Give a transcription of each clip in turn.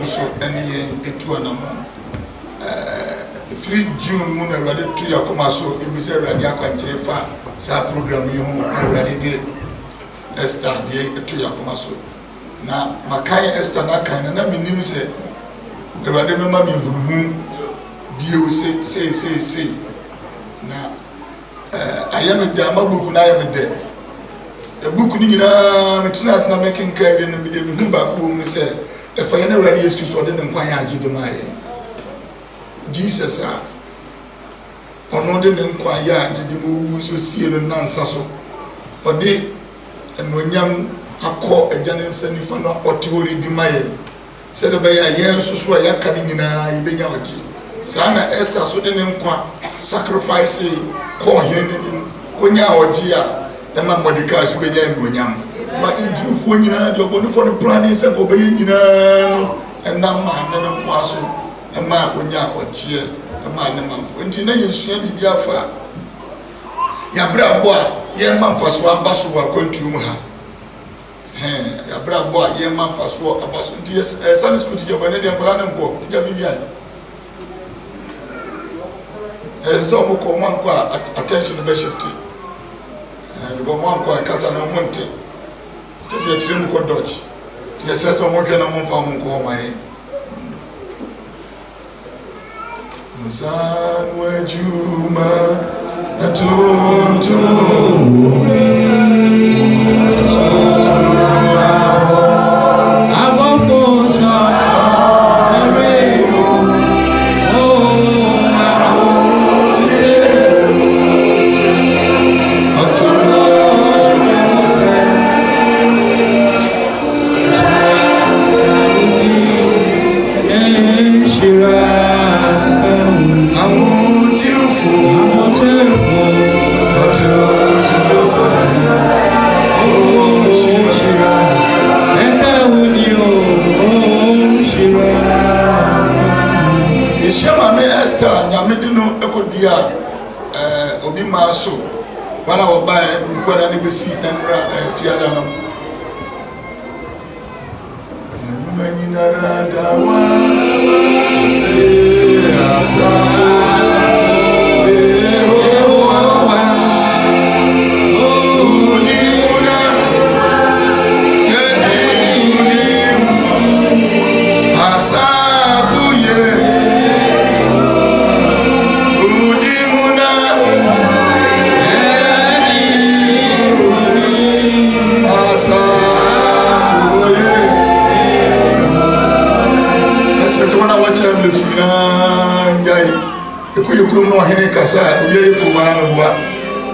so any etuanamo free June mun awurade tu yakoma so ebi se awurade akwankyere fa sa program yi ho awurade de Esther de etu yakoma so na makai Esther na kan na minim se awurade mema mi hurumu bio se na ayame de amabuku na ayame de buku ni nyina metina asna making carry no me de hu ba ko mu se e fa yana awurade Yesu so de nkwan ya agide maaye Jesus ono de nkwan ya agide mo wu so sie no nansa so ode enonyam akọ agane nsani fa no otiori di maaye se de ba ya yen so a yaka ni nyina ibenya oji sana Esther so de nkwan sacrifice ko hene ni konya oji a ema Mordecai so benya enonyam ma idrufo nyina de oboni for the plan se ko benya nyina enam ma na nkwa so ema konya oji ema ne manfo nti na yesua bibia fa ya brabo a ye manfaso abaso wa kwantum ha ya brabo a ye manfaso abaso nti Sunday school teacher bane de nkwa na nkwa teacher bibia so mo ko man kwa attention be shifting go man kwa kasa na monte kesi ya trim ko dodge ti sesa mo hwe na mo fa mo ko mai musan wajuma atuntu obi maso wana obae kwara ni besi enra fiada no manyina rada wa se asa yekuru no hene kasa ye ko mana no bua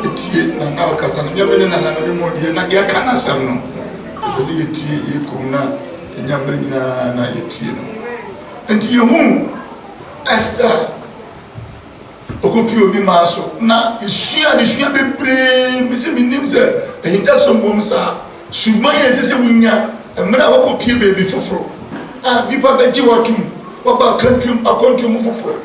etie na na kasa no nyamene na no mo die na ya kana sam no se se etie ye ko na nyamene nyina na etie no enti ye hu Esther okopi obi maso na isua bebre misi minim se ehinta sombom sa suma ye se wunya emra wakopi bebi foforo bipa beji watum waba kantum akontum foforo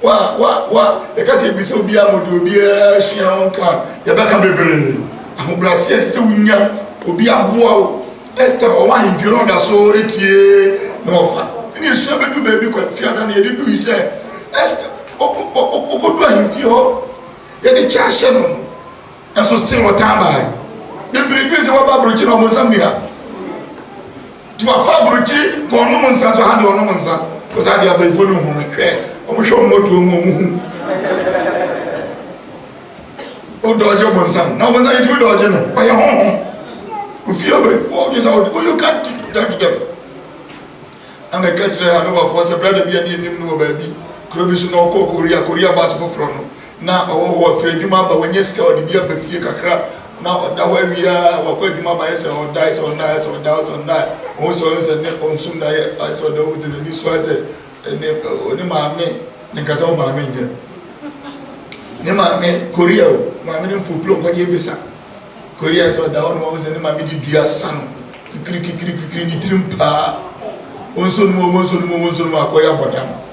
wa ekase bi se obi amodi obi ahia onka ya beka bebre ahobrase se wunya obi aboa Esther o wa hindiro da so etie no ofa ni esua bedu bebi kwa fiada na ye du ise Esther okodu ahimfi ho ye de chashe no enso still what time by bebre bi se wa ba brochi no mo samia tu afa brochi ko no mo nsa so ha de ono mo nsa ko za dia ba ifo no hu hwe omo hwe mo tu mo mu o dojo mo nsa na mo nsa yi tu dojo no kwa ye ho o fi obe o je sa o you can't do that ame katre ha no wa for se brother bi ani nim no ba bi krobisu na okọ Korea bas for no na owo afredwuma ba wanye sika odi bia bafie kakra na odawa wia wakwadwuma ba yese odai so na so da o so ne onsum da ye so da with the news was ne oni maame ne kasa o maame nje ne maame Korea o maame ne fuplo kwanye bisa Korea so da on mo se ne maame di dua san kikiri ni trimpa onso no akoya bodam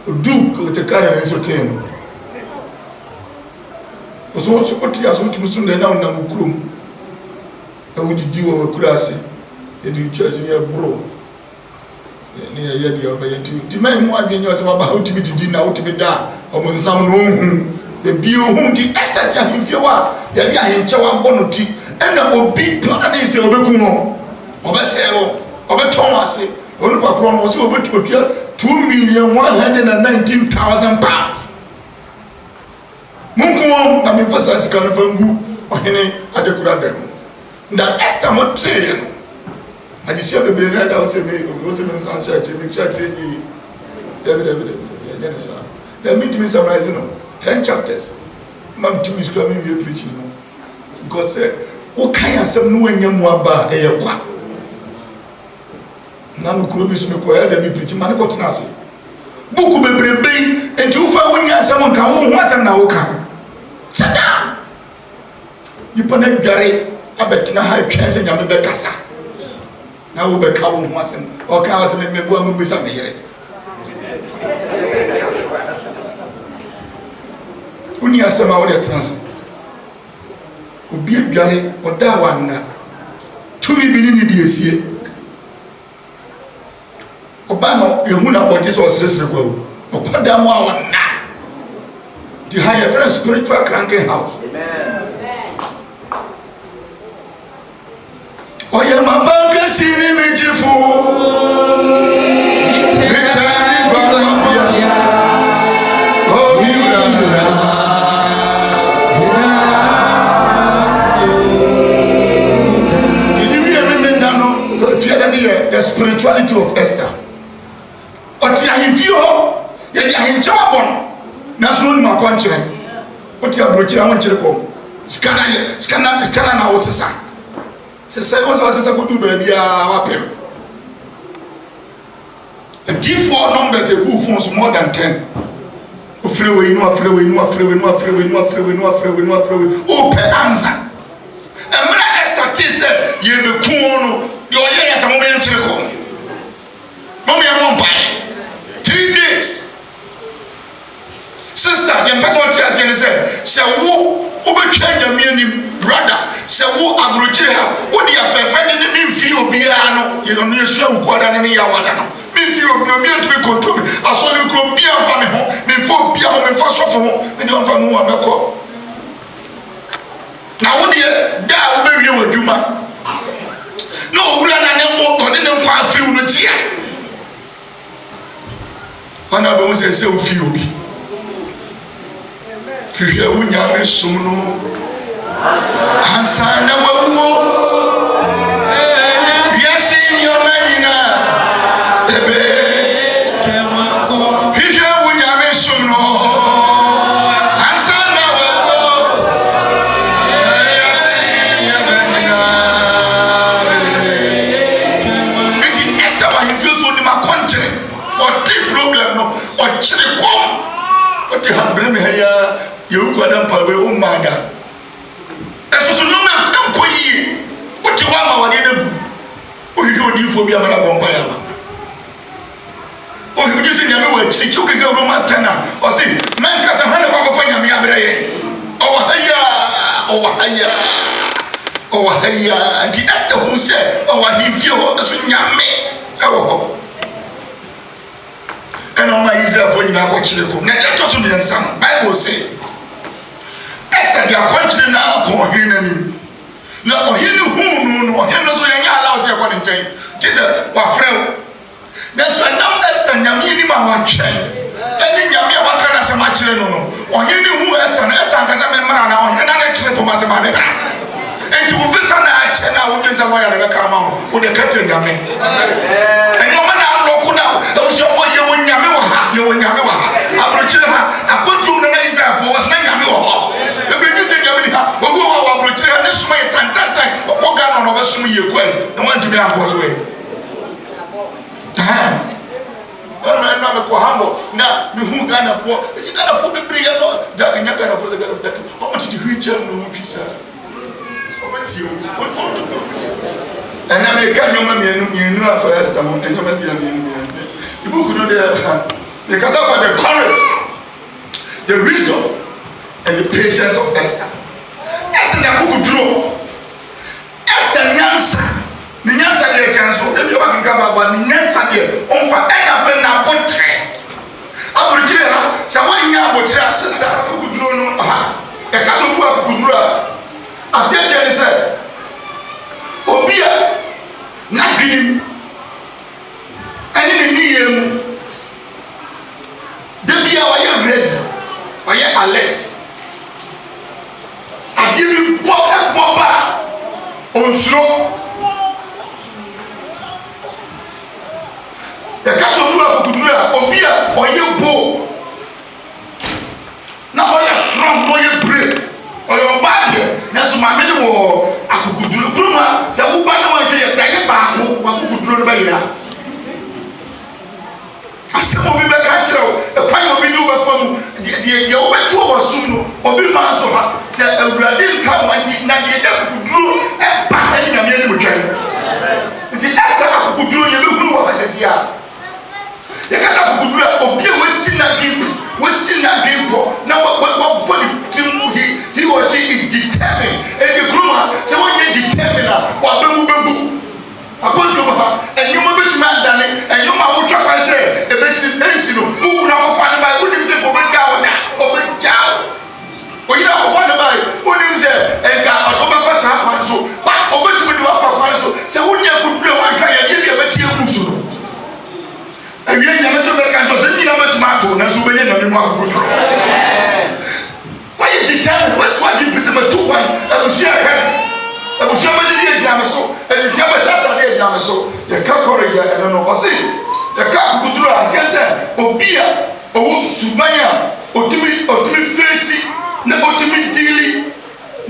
Duke utekana na soten oso chukoti aso tumusunda na na mukrum na wudidi wo kurase edi chaji ya bro ne yɛ deɛ ɔbɛyɛ nti ma mu adwene nyɛ sɛ waba wotumi didi na wotumi da ɔmo nsam no ohu ebi ohu nti Esther di ahemfie wa yɛde ahenkyɛw abɔ no ti ɛna obi plan ne sɛ ɔbɛku no ɔbɛsɛe no ɔbɛtɔn ase onipa korɔ no ɔsɛ ɔbɛtua £2,119,000 munku wɔn na mefa saa sika no fa ngu ɔhene adekora da mu na Esther mo tee no adesua bebree na da wose me nsan hyɛ akyire me hyɛ akyire yi dabi yɛnyɛ ne saa na mentumi summarize no 10 chapters mam 2 weeks kora me preaching no because wokan asɛm no wanya mu aba ɛyɛ kwa na no kuro bi so me kɔ ɛda me preaching ma ne kɔtena ase buku bebrebe enti wofa wonya asɛm nka wo ho asɛm na woka sada nipa na dware abɛtena ha twɛn sɛ nyame bɛkasa na wo bɛka wo ho asɛm ɔka asɛm mmɛbua mu bisa me yere woni asɛm a wode tena ase obi adware ɔda wanna tumi bi ni di esie ɔba no ehu na bɔgye sɛ ɔseresere kwa wo ɔkɔda mu a wanna di ha yɛ very spiritual cranking house ɔyɛ mabanka sini mi gyefo mechani gbarabia obi wura the spirituality of Esther. Oti ahemfie hɔ yɛde ahenkyɛw abɔ no na so no nim akɔnkyerɛ oti aburokyire ho nkyere kɔm skana na wo sesa sesa wo sesa kodu baabi a wapem D4 numbers a book phones more than 10 ofrewe no oh per answer emra Esther ti sɛ yɛbɛku no yo yɛ sɛ mo bɛ nkyere kɔm mo yɛ mo mpa 3 days sister yɛn pɛ sɛ ɔte aseɛ ne sɛ wo wobɛtwa nyame anim brother sɛ wo aburokyire ha wode afɛfɛ ne ne mfi obiara no yɛno no yɛsua wo kuada ne ne yɛwada no mfi obi atumi kɔntɔmi asɔre kuro bia mfa me ho memfa obia ho memfa sɔfo ho mede ɔmfa no ho a mɛkɔ na wodeɛ da a wobɛwie w'adwuma no owura na ne mo ɔde ne nkwa afiri no tia ɔna bɛ mo sɛ ofi obi hwehwɛ wo nyame som no ansa na wawuo wiase nneɔma nyinaa ebe hwehwɛ wo nyame som no ansa na wawuo wiase nneɔma nyinaa eti Esther wa hemfie so nim akɔnkyere ɔte problem no ɔkyere kɔm ɔte hambre me ha ya yewu kwada mpabe wo mada esusu no me nkɔ yie wote wa ma wade na bu ohwehwɛ odifo bi amana bomba ya ma ohwehwɛ sɛ nyame wa akyi ki okega Romans 10 a ɔse man kasa hana kwa kɔfa nyame abrɛ yɛ ɔwɔ haya nti Esther hu sɛ ɔwɔ hemfie hɔ ɛso nyame ɛwɔ hɔ ɛna ɔma Israelfo nyinaa kɔkyere kɔm na ɛtɔ so mmiɛnsa no Bible say Esther di akɔnkyere na akɔ ɔhene n'anim na ɔhene hu no ɔhene no so yɛnyɛ ala ɔsɛ ɛkɔ ne nkyɛn gye sɛ wafrɛ wo nanso ɛnam Esther nyame anim a watwɛn ɛne nyame a waka no asɛm akyerɛ no ɔhene hu Esther no Esther ankasa memmara na ɔhene na ne kyerɛ pɔm asɛm abɛbra enti wo bisa na akyɛ na wodwe sɛ wɔyɛ no bɛka ma wo wode ka kyerɛ nyame ɛnyɔma na alɔko na abusuafo yɛwɔ nyame wɔ ha aburokyire ha akɔntum na Israelfoɔ wɔ sena nyame wɔ hɔ ɛbɛbi sɛ nyame ni ha obi wɔ wɔ aburokyire ha ne soma yɛ tantantan ɔga no na ɔbɛsom yie kɔe na wantumi ankɔ so ɛ ɛna mekɔ hambɔ na mehu Ghanafoɔ ɛsi Ghanafoɔ bebree yɛ no ɛnya Ghanafoɔ sɛ Ghanafoɔ dake ɔmɔtete hwii kyɛ no mu twi saa ɛna meka nnwoma mmienu afa Esther ho nnwoma bia mmienu the book no there because of the courage, the wisdom and the patience of Esther. Esther na kuku draw. Esther nyansa. Ni nyansa ile chanso. Ebi wa kinga ba wa ni nyansa de on fa ena fe na botre aburukire ha sɛ wanya abotre sister akuduro no ha e ka so bu akuduro a asie je ne sɛ obi a na gbinim ani ne niye mu de bia wa ye ready wa ye alert agiri boba onsuro e ka so bu akuduro a obi a oye bo na oye strong oye brave oye bad na so ma me wo akuduro kuruma se wo ba na wa je da ye ba ko akuduro no ba yira asem obi be ka kyerɛw e kwan obi ni wo fam ye wo betu wo sum no obi ma so ha se awurade nka wanti na ye da akuduro e ba na ni nyame ni mutwan nti esa akuduro ye be hunu wo asesia ye ka akuduro obi we si na dream for na what body timu he or she is determined and the groomer so when you determined wa bebu akon do ha enyo ma betuma dane enyo ma wo twa kan se e be si no ku na wo fa ne ba wo nim se ko be ga wo na o be jaw o yira ko fa ne ba wo nim se e ga o be fa sa kwa so ba o be tumi do fa kwa so se wo nya ku do wa ka ya ye be tie ku so no e wi nya me so be kan to se ni na betuma to na so be nya na me mo akoko why you determined what's what you be se me to one e wo share head e wo share me di e so e wo share so ye ka kore ye eno no o si ye ka kuduro asiese obi a owo suban a otimi face na otimi dealing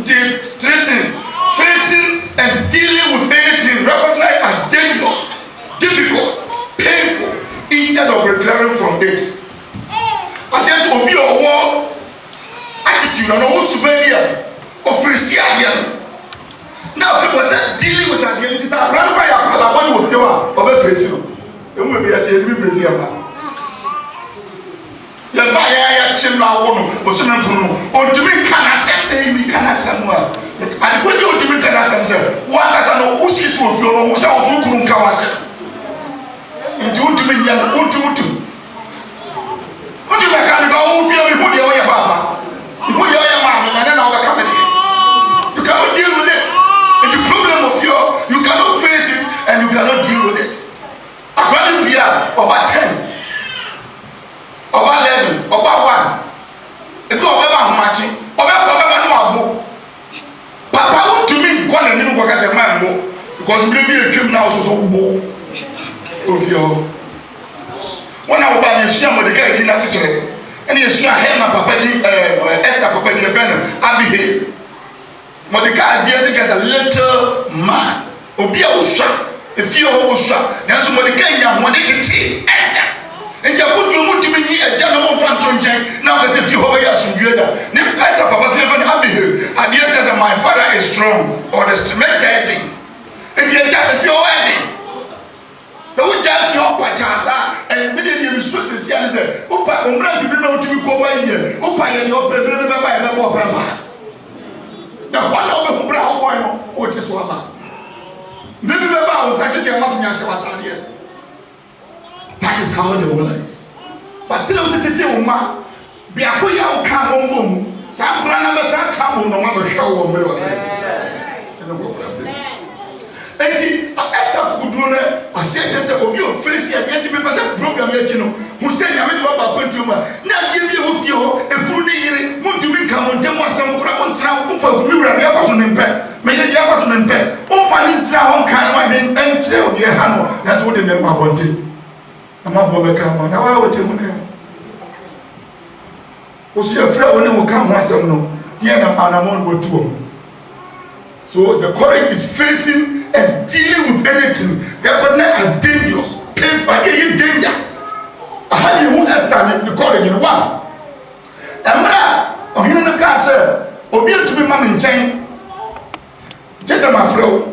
the threats facing and dealing with anything recognized as dangerous difficult painful instead of recovering from it asiese obi owo attitude na owo suban a ofisi ade now people start dealing with that identity. Run by your color, what you do, or face you. You will be a genuine busy about. The buyer, Chimla, or Sunan Punu, or to me, can I say, baby, can I somewhere? And when you do it, can I say, what does I know who's it for you, who's out of Ukun Kawasa? And you to me, young, what do? What do you make? I go, feel me, put your papa. You put your mom, and then I'll come in. You cannot deal with it. The problem of you cannot face it and you cannot deal with it. According to you, over 10, over 11, over 1, it's not over matching, over Papa won't to me go and you work as a man more because maybe a came now so more of your. When I was buying a sham with the guy in a situation, and you see a hair, my papa, Esther, papa, in the venom, I'll be here. Mordecai is a little man. Obi Osha, if you are Osha, that's Mordecai, when they did Esther. And you put your mood to me a gentleman from Tonjang, now that if you have a together. Esther, Papa's never happy here. And yes, as my father is strong, or the thing. And you if you're wedding. So we just your pachasa, and many of you resources, and say, Opa, I'm glad to be able to go away here. Opa, and your baby, never more pass. Now, one of the brown boy, what is what? Maybe the bow is actually a much here. That is how the world is. But still, this is a woman. Be a quick out come home. Some grandmother some come home, no matter how or and Esther could do it. I said, of your face, I can't remember that program, who said, I went to about consumer. Now give you with you a good want to become on them was some ground travel for you and the person in bed. Made the person in bed. Oh, finding travel kind of and trail your hand. That's what they never wanted. I'm not going to come on. Now I will tell you. Was your friend when you will come once or no? Here and I'm on with two. So the courage is facing and dealing with anything recognized as dangerous, painful, any danger. How do you understand the courage in one? And when you know, cancer, or be to be mom in chain, just a my friend.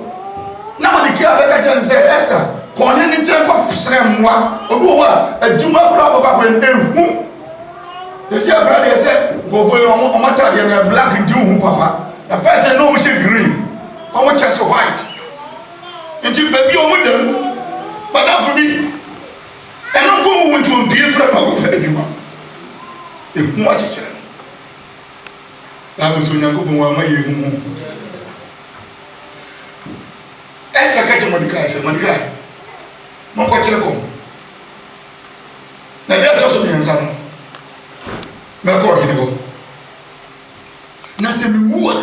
Now the care better can say, Esther, for any time of Sam, or go a Juma problem when they you see a brother said, go for your matter and black and June, Papa. The first I know we should green. I want just white. And you baby over them. But that for me, and I'm going to be a brother of you. If you watch it, that was when you go one way. As a catch of Monica, said Monica, Mokachaco. Now, that's also me and son. Melkor, you know. Nothing wood.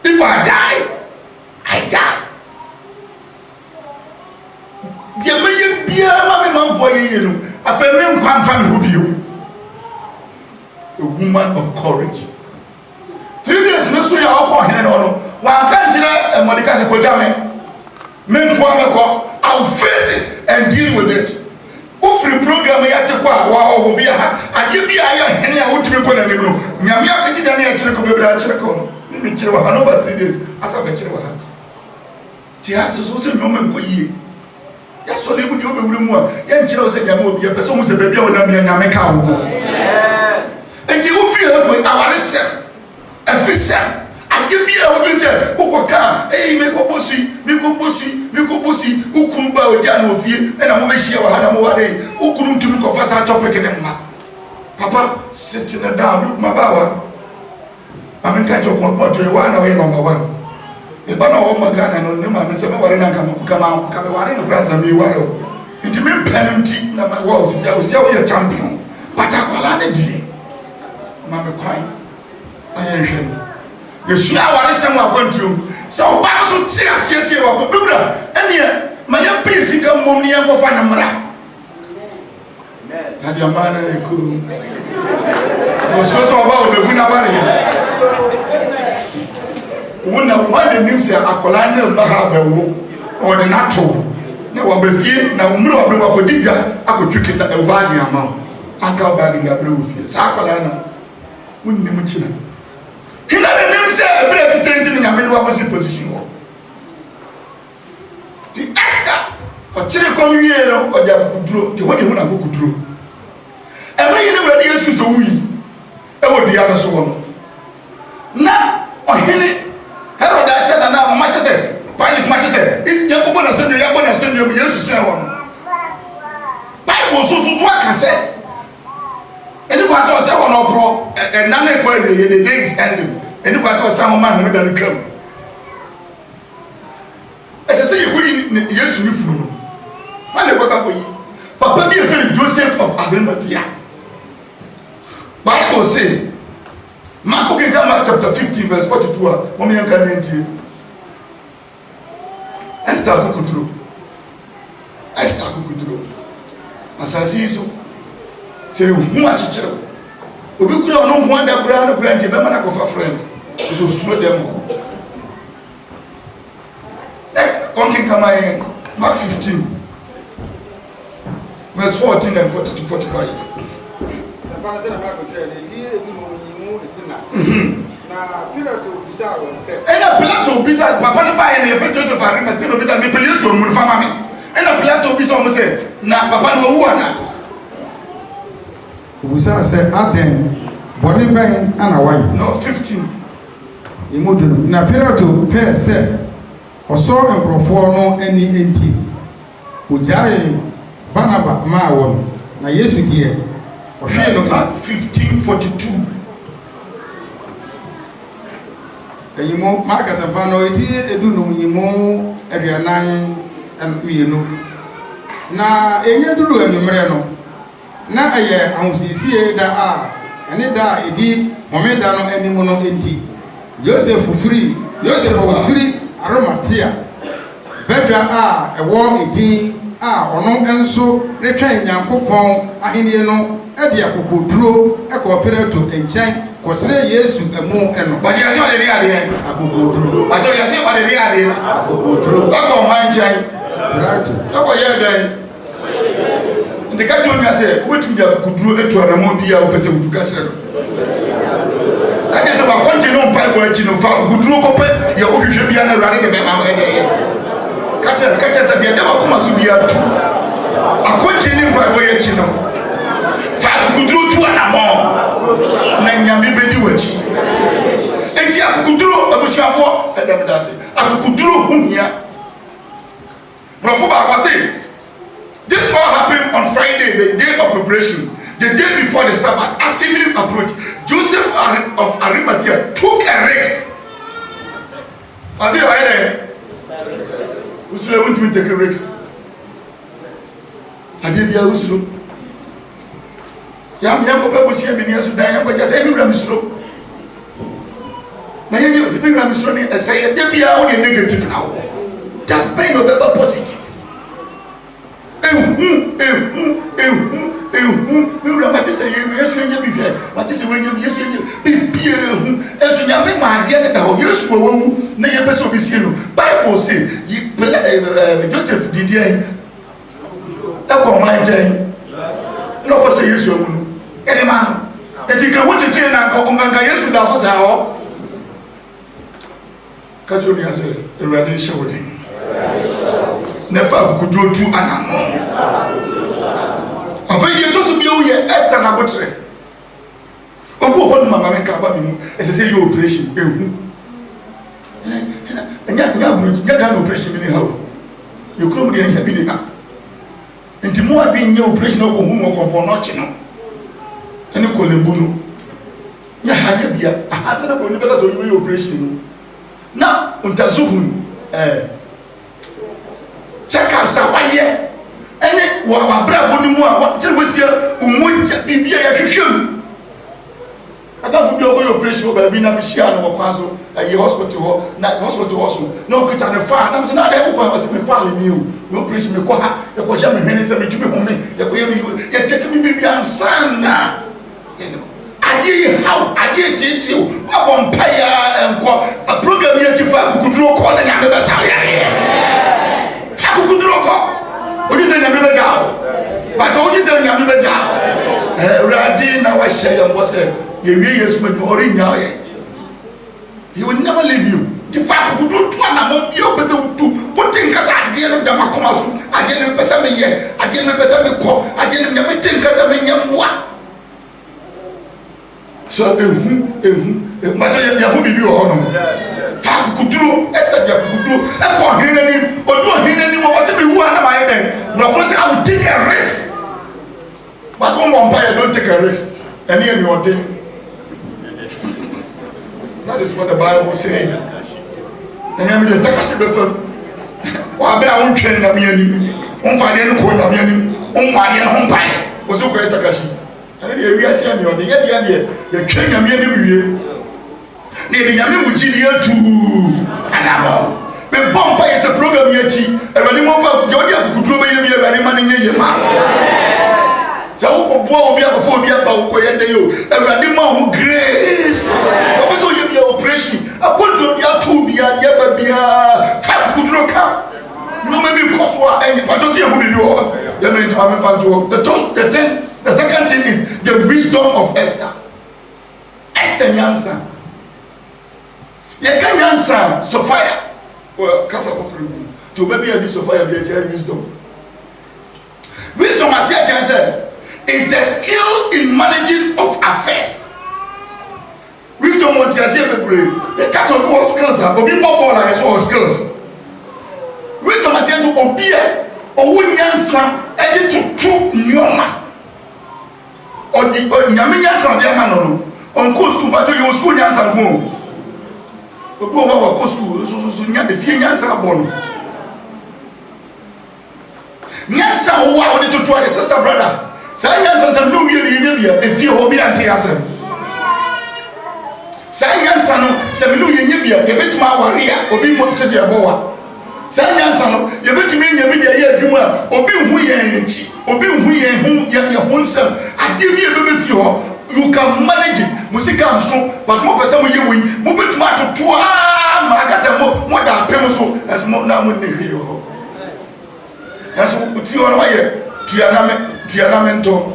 If I die, I die. There may be a mamma for you. A feminine fan who you. A woman of courage. 3 days, no sooner I'll hand on. One can't and Monica Kodame. Men I'll face it and deal with it. Free program yasekwa wa obi ha age bia ya hene a wotumi ko na nimno nyame apeti na na chire ko bebra chire ko mi chire wa ha over 3 days asa be chire wa ha ti ha so se mi o me ko yie ya so le bu di obewure mu a ya nchire o se nyame obi ya pese mu se bebia wo na mi nyame ka wo enti wo free ha ko aware se afisa age bia wo bi se ukoka me ko bosi ukumba oja na ofie na mo be hia wa ha na mo ware ukuru ntumi ko fasa topic ne ma papa sitting down ma ba wa ameka jo ko to wa na we number 1 e ba na o magana no ne ma me se ma ware na kama ka ware no brother me ware nti me penalty na ma wa ofisi o sia wo ya champion pata kwala na dile ma me kwan ayen hwem yesu aware sem wa kwantuom so ba so ti asiesie wa ko bewura ene ma ya pesi ka mbom ni yango fa na mra amen hadi amana eko so ba o begu na bare wona wade nim se akola na ma ha bewo o de nato na wa befie na umre wa be wa kodibia akotwiki na evadi ama aka ba gi gabre ofie sa akola na wonni mu china hina ne nim se bre ti senti ni nyame wa position wo the Esther o chire ko wiye no o dia kuduro ti ho de hu na kuduro e ma yene wura de Yesu so wi e wo dia no so wo na o hene Herod a said na ma chese Pilate ma chese is ya ko bona sendo ya bona sendo Yesu se wo Bible so aka se eni kwa so se wo no pro e na na ko e the day is ending eni kwa so sa ho ma no da no twam ese ye kuri Yesu mi funu no ma le baba ko yi papa bi e fe Joseph of Arimathea Bible say Mark chapter 15 verse 42 mo me yanka nenti Esther kukudro asasi so say hu a chichiro obi kura ono hu anda kura no kura nje be mana ko fa friend so suro dem Onkin Kamaye, Mark 15, verse 14 and 40 to 45. Na Pilato bisa won se. Ena Pilato bisa papa no ba ene fe Joseph Arimathea no bisa me police o mu fa mama. Ena Pilato bisa o se na papa no wu ana. Bisa se aden body ben ana why? No 15. Imodu na Pilato pe se oso nkrofo no ani enti ojaye Barnaba ma won na Yesu die ohwe no 15:42 Eyimo Mark Sampano eti edu no yimo aduanan mienu na enye duru anumre no na aye ahosisie da a ene da edi momeda no animu no enti Joseph firi Arimathea bedra a ewo edi a ono enso retwan Nyankopɔn ahenie no ede akokoduro ekɔ Pilato enkyɛn kosere Yesu emu eno ba ya so de ade akokoduro ba jo ya se ba de ade akokoduro ba ko manjan ko ye den ndika jo mi ase wetin dia akokoduro etu anamo bi ya opese wuduka kire no ade se ba konje no mpa ko achi no fa akokoduro ko pe ya ohwehwe bia na rare de be ma wa de kate se bia de ba ko maso bia tu akonje ni mpa ko ye chi no fa akokoduro tu anamo na nyame bedi wachi enti akukuduro abusuafo edem dase akukuduro hunya I say, this all happened on Friday, the day of preparation, the day before the Sabbath. As evening approached, Joseph of Arimathea took a risk. I say, why there? Who's going to take a risk? I did be a Uslu. Yam was here, being as I am, but just every Ramislo. Now, you bring Ramislo and say, there be only negative now. That pain of the positive. What is when you Bible say Joseph did no was a use any man. And you can watch a train and yes without us our Katuria said, the radiation wedding. Never could do two animals. And when you do be here, Esther Nabotre. Oh, go home, Mamma and Cabin, as I say, your operation. And yet, you got operation anyhow. You couldn't be any happy. And the more being your operation of whom or for notching. And you call a bunu. You had to be a hazard of your operation. Now, Untazuhun, check out Sawaye, and it was a brave woman. What was here? Be a film. I don't know your operation by being a Michigan or Paso, a hospital, not hospital also. No, get on the farm. I'm not able to find you. You preach me, the Kojam Henry to be home. You're taking me beyond son now. I did how I did you. I want pay and a program here to find who could draw calling out of the Saudi. How could draw call? What is it? But what is it? Radina was saying, was it? You will never leave you. The fact who do one among you, but putting us again of the Macomas, again of Pesame, again of Pesame, again of never think as a man. So, Madame Yahu, you honor. How could do, Esther could do, and for him, or do him anymore, whatever you want my head. No, first I will take a risk. But one vampire don't take a risk. And here you are thing. That is what the Bible says. And I'm going to take a sip of them. Or I won't train a million. One fine coin of million. One fine home pie. Was so great Takashi. And then we are saying, you're the idea. You're training a million. Near the Yamu Gilia to Anamo. The Bomba is a program yet. And when you move up, you're the good room, you're very money in your mouth. So who be before me about you? And I demand who grace. Also, you be operation. I put you there to be a never be a fat good rock. No, maybe because what any but don't see who you are. The second thing is the wisdom of Esther. Esther Nyansa. You can answer Sophia. Well, Casa of Freedom. To maybe a Sophia be a wisdom. Wisdom, as I can say, is the skill in managing of affairs. Wisdom what you say every the kind of what skills are, but people like all skills. Wisdom as you obey or win answer any to nyoma. Or the nyaminya the man on school but you school answer go. But go over school so nya the few answer born. Nyansa who are to the sister brother. Science and no media, if you will be anti-assem. Science and some new Yibia, a bit more warrior, or be more to the boa. Science and you bet me in your media, you will, or be who you own son. I give you a little few, you can manage it, Musica and so, but more for some of you, move it to my to Marcus and more than Pemoso, as more now in the Rio. That's what you are here, Pianamento.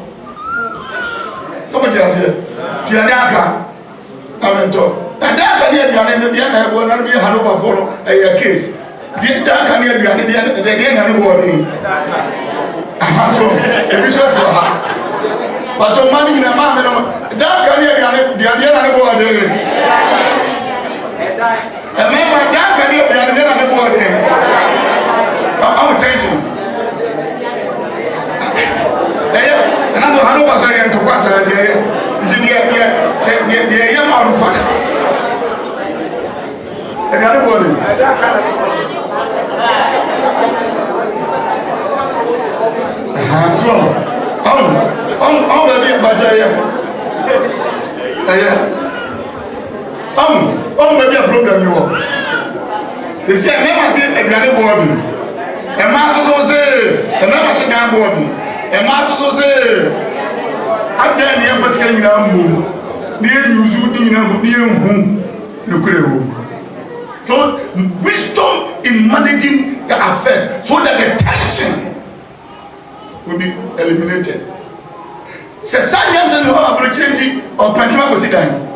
Somebody else here. Pianaka. Amento. And that can be an Indiana, will not be a Hanover for a case. That can be an Indiana, the again, and warning. But your money in a man, that can be an Indiana warning. And then my dad can be an Indiana warning. our attention. And I know how was I to pass a day. Said, yeah, I'm out of fun. And other one. So, baby, but maybe a problem you want. They say, I never see a granny body. A master will say, I never see a body. A master will say, I've done the embassy in Ambu. Near you, near whom, look at whom. So, wisdom in managing the affairs so that the tension will be eliminated. Say, science and opportunity or Pantama was it dying.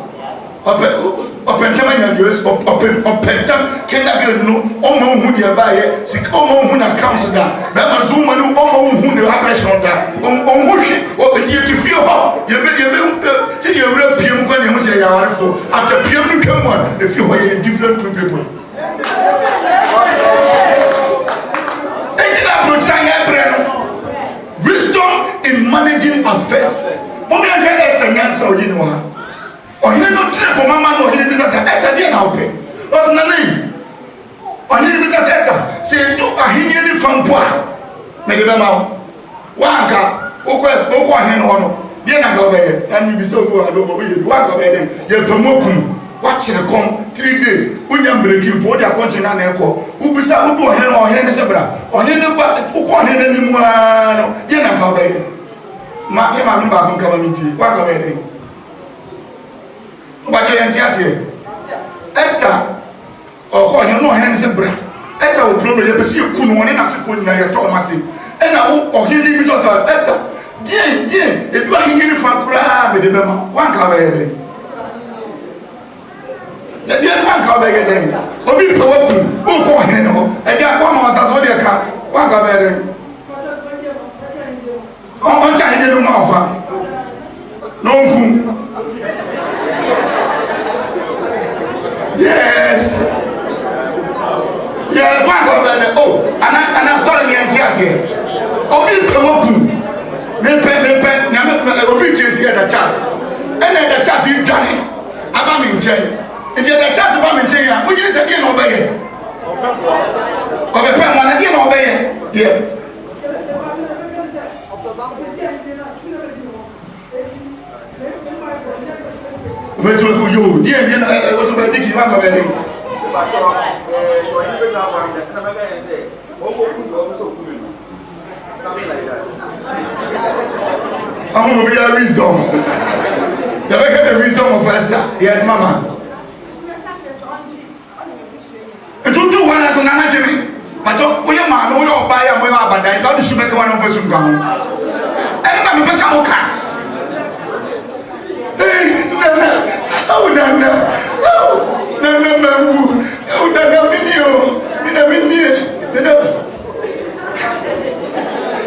Opentama nyadios opentam kenda no omo hu dia baye sika omo hu na accounts da be ma so manu omo hu ne operation da omo hwe o die ti fie ho ye be ti ye wura piem kwa ne hu se ya warefo after piem no twam a e fie ho ye different people ejina pro tranga breno wisdom in managing affairs mo me aka Esther nyansa oyi no ha ohine no trip mama no ohine business Esther dey na open was na name ohine business Esther say do ahine ni fampo a me dey ma wa aka okwo ohine no no dey na ga obeye na ni bi so go ado obeye wa ga obeye ye pamokum wa kire kom 3 days unya mbreki po dia country na na ekọ ubisa udu ohine ne sebra ohine ba okwo ohine ni mu a no dey na ga obeye ma me ma ba ko kama minti wa ga obeye But you can't say Esther or call him no hands and bra. Esther will probably ever see you couldn't want to put in your Thomas. And I will hear you because Esther. Dear, if you are in for crab with the memo, one cover. The dear one cover again. Or be powerful. Who call him? And there one was as well. One cover. On time, you don't offer. No. Yes, one go there. Oh, and I started the entire here. Obi Pewoku, Obi Chase here the chance. And then the chance you done it. About me in chain. And the chance about me in chain. Which is again obey. Of a pen one again obey. Yeah. But you, dear, was about Dicky Van Gabelli. I want to be a wisdom. You ever get the wisdom of Esther? Yes, Mama. And you do one as an anatomy. But we are man, we are by and we are bad. I thought you should make one of us from down. And I'm a person. Oh, Nana,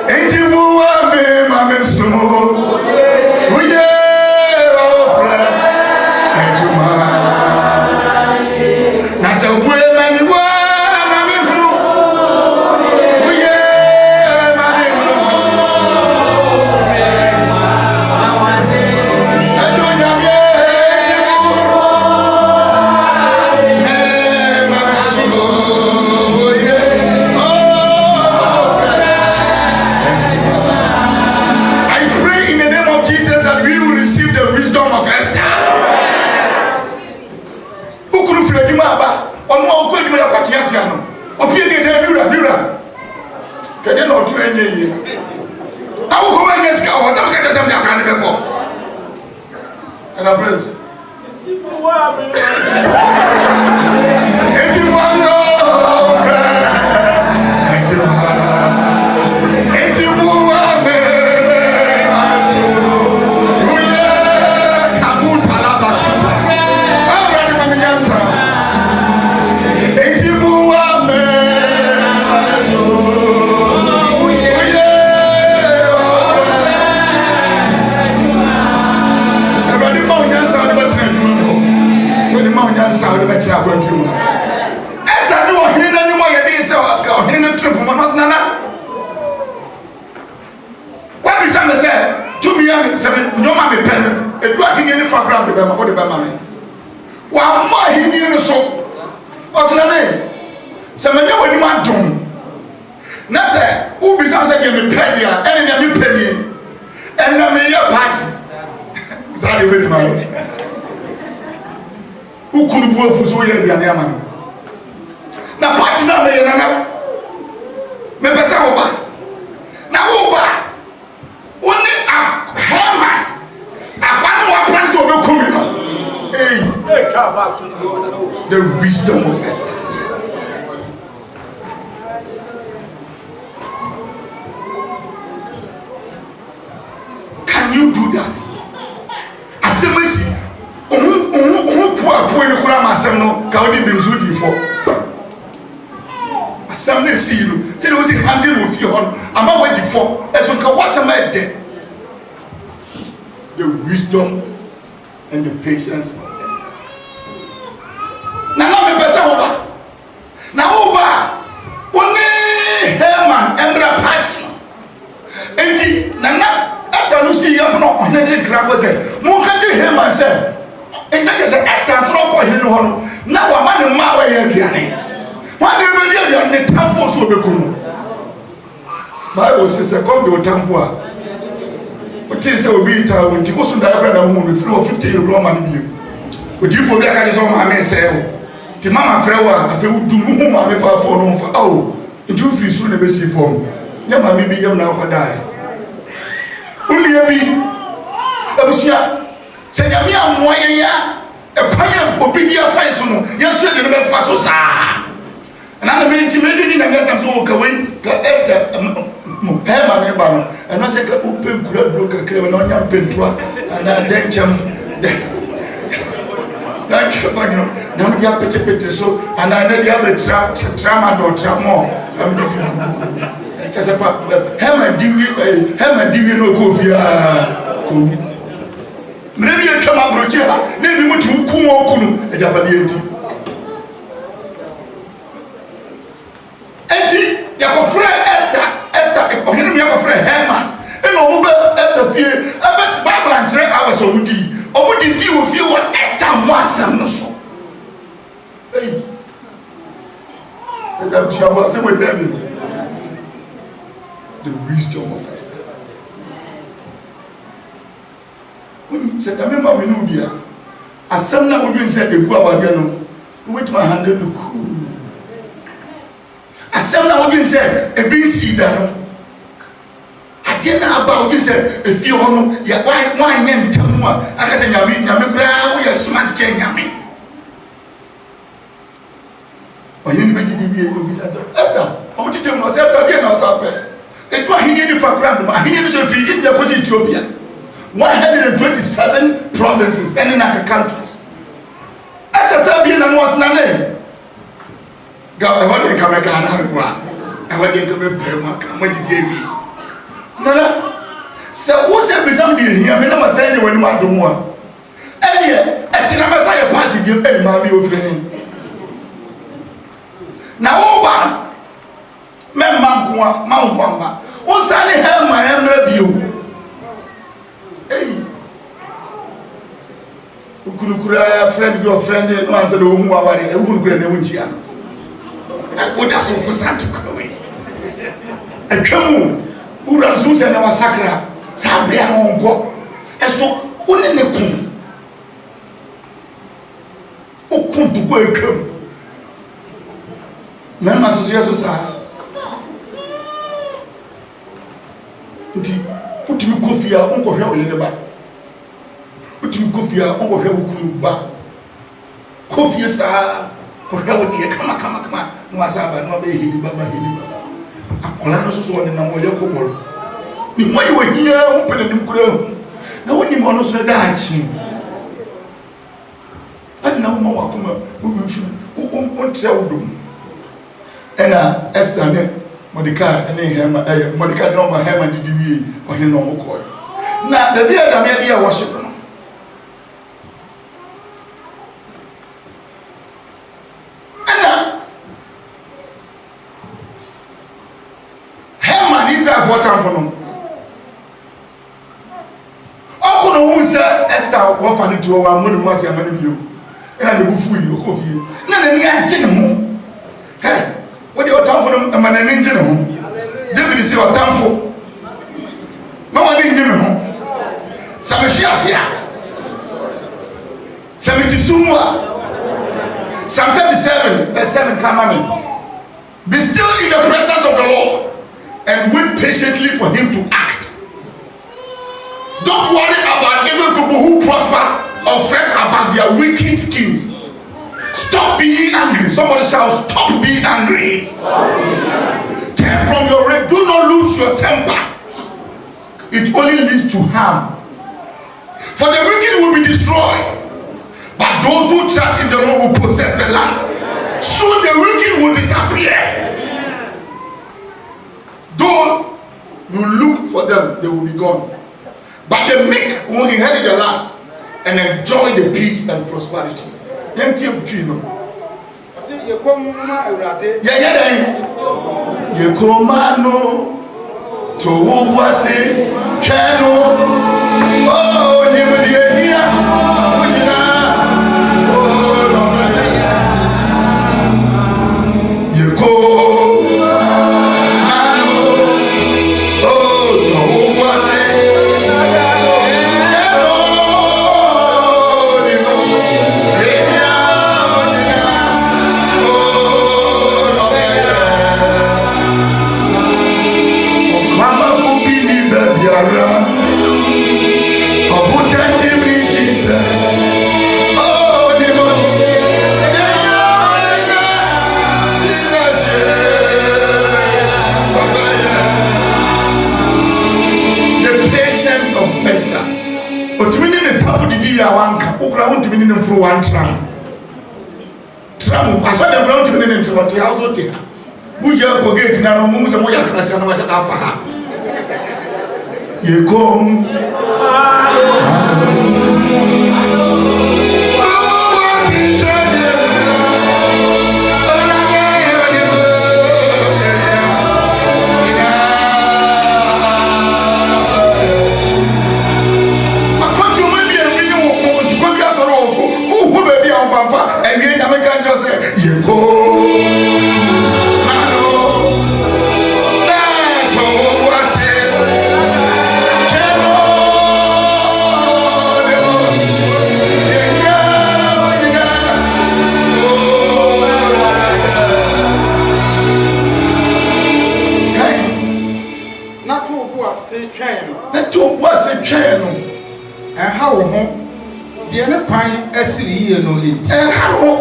ain't you more, Mamma, so we are all friends. Ain't you, Mamma? That's a way, man, you are. And I praise. no ma me pen e do ahini ni fa gram de be ma ko de be ma me wa ma ahini ni so o se na ne se me nya wani ma dum na se u bi sam se ge me pen dia ene na me pen ni ene na me ya party za de we ma u kunu bu ofu so ye bia na ama na party na me ye na me pesa wo ba na wo ba oni a hema akwan wa plan so be kumi no hey ka ba so the wisdom of Esther. Can you do that? Asemesi ohu po ni kura ma asem no ka odi benzu di fo asem na si no se no si handle of you on ama we di fo eso ka wasem e de the wisdom and the patience of Esther. Na me pesa oba na oba oni Haman embra party enti na Esther no see you no on the grab was it mo ka di Haman say and that is Esther throw for him no na wa ma ne ma wa ye aduane wa de be di aduane tamfo so be kunu Bible says come the tamfo a o ti say obi ta o ti koso da ya na wo no free of 50 euro ma ne bi o di fo bi aka so ma me say o ti mama frɛ wo a afi wo dum hu ma me pa fo no fa o ndi o free so ne be si fo ya ma me bi yam na ko dai uni ya bi abusia se nyame amoa ye ya e kwanya obi dia fa so no yesu de no be fa so saa na na me ti me ni na ngam so ka we ka Esther mo ma ne ba no e no se ka open kura bro ka kire na onya pentua na den cham na chama no na me ya pete so and I know you have a trauma do tramo am do kase pa hema diwi no ko via ko mrebi e twama broche ha na bi mutu ku mo kunu e japade enti ya ko frɛ Esther o hinu ya ko frɛ Haman e no mo be Esther fie e bet Bible antre hours obudi di wo fie wo Esther mo asam no so ei e da chava se mo dem the wisdom of Esther. Se kame ma we no bia asam na odun se ebu awade no wait my hand no cool asam na odun se ebi si da no ade na aba odun se efi ho no ya wan nyam tamu a aka se nyame kura wo ya smart ke nyame oyin ni be di bi obi sa Esther o ti temu no se Esther bi na o sa pe etu ahini ni fa kura no ahini ni so fi India ko Ethiopia 127 provinces and in other countries. As a Serbian and was none. Go ahead and come again. I want you to be paying when you gave me. So, what's every something here? I mean, I'm saying when you want to more. And yet, I think I'm a side party give a mammy of him. Now, over Mount Wamba. What's I have my own review? Hey, ukunukura friend your friend no answer do hu aware e ukunukura na wunjia na oda so kusatu kwawe atwamu ura so se na wasakra sabria no nko eso one ne kun okuntu ko atwamu na ma so so sa nti utimi kofia onko hwe oyene ba utimi kofia onko hwe okunu ba kofia sa ko hwe wodi kama no asaba no be hidi baba akola no so woni na mo ye ko bolo ni mo ye wahia o pele dukura na woni mo no so da achi ana mo wakoma obi shu o tia odum ena Esther ne Mordecai and Haman, Mordecai no ma Haman did we or him no more. Now the beer that may be a worshiper. And Haman is that what I'm for. Oh, say Esther what for to one money was your money you. And the bufu you go you. Na na ni ante ne ho. Hey, what the otamfo no man na nje ne ho. David say otamfo. Ma wa nje ne ho. Sabe asia. Sabe tisumwa. Psalm 37 verse 7 come on me. Be still in the presence of the Lord and wait patiently for him to act. Don't worry about evil people who prosper or fret about their wicked schemes. Stop being angry. Somebody shall stop being angry. Turn from your rage. Do not lose your temper. It only leads to harm. For the wicked will be destroyed, but those who trust in the Lord will possess the land. Soon the wicked will disappear. Though you look for them, they will be gone. But the meek will inherit the land and enjoy the peace and prosperity. Yeah. One tram. Tram, I saw the ground to be in the house. We are forgetting our moves and we are crashing over the Alpha. You come.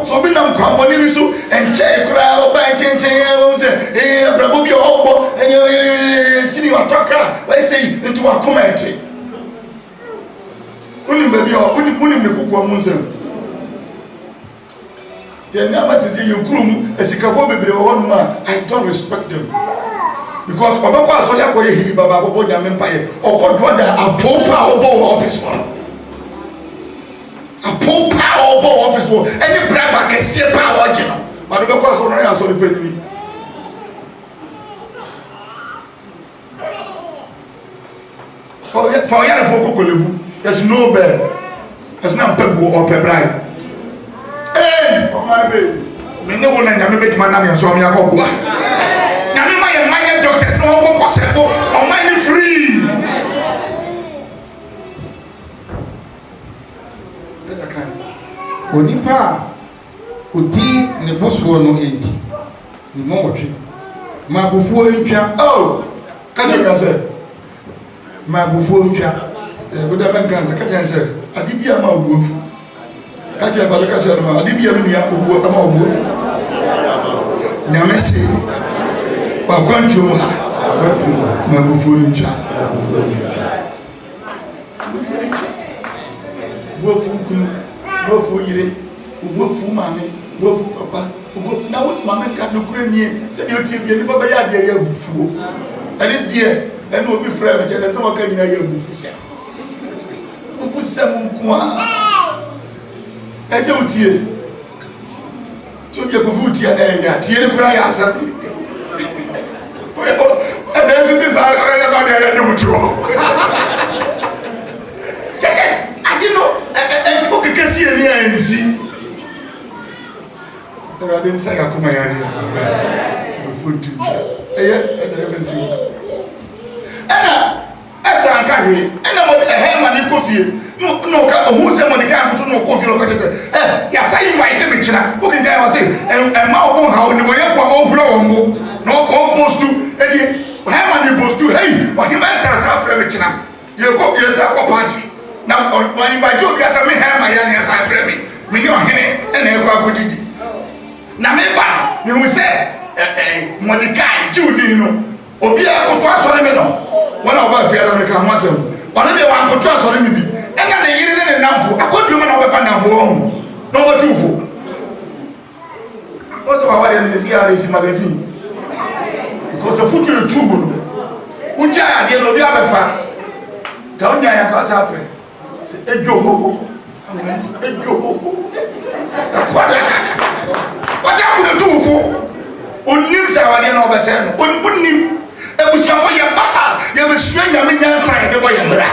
So be nam kwamboni so enche kura oba enche say brabo bi ogbo sini watoka we say into akoma enche unim baby unim ne kuku amunsem tie na matisi yekrum esikafo bebre wo no ma I don't respect them because obako asole akoye hibi baba bobo nyame mpaye okodwo da apopa obo office one a poor power office or any brother can see power, but because on I saw the president. For young folk, there's no bed, there's no pebble or pebride. Hey, oh my baby, no one and I make my name and so I'm your boy. Now, my doctors no one possible or money free. Onipa odi ne boso no enti ni mo wotwe ma bofuo ntwa ka je say ma bofuo ntwa go da man kan ka say adibia ma obuofu ka je ba ka je ma adibia mi ya obuo ma obuofu nyame se wa kwantu ha ma bofuo ntwa bofu kunu bofu yire bofu mame bofu papa bofu na wo mame ka no kure nie se de otie bi ni baba ya de ya bufuo ene de ene obi frɛ me je se mo ka nyina ya bufu se mo nko a ese otie to je bufu tie na ya tie ni kura ya asa ene se sa ka ya na de ya nyomuto kese enzi Awurade nsa ya kuma yare fotu bensi esa anka hwe mo ma ne kofie no ka hu se mo de ka kuto no kofie no ka tese ya sai mo ite me kira o kin ga wa se ma o bon ha o ni mo ye fo o huro wo mo no o postu edi ma ne postu wa ki ma sa fra me kira ye sa ko paji na o ba jo bi asa me ma ya ne sa fra me ni ohene na e kwa kodidi na me ba me hu se Mordecai Judy no obi a koto asore me no wona oba fia no ka ho asem wona de wan koto asore me bi ena ne yire ne namfo akotu me na oba fa namfo ho no oba tufo oso wa wade ne CRC magazine because of futu you too no uja ade no obi abefa ka onya ya ka sapre se ejo wada ku tufo onim sa wade na oba se no onim ebusiafo ye ba ye besua nyame nyansa ye de boye mra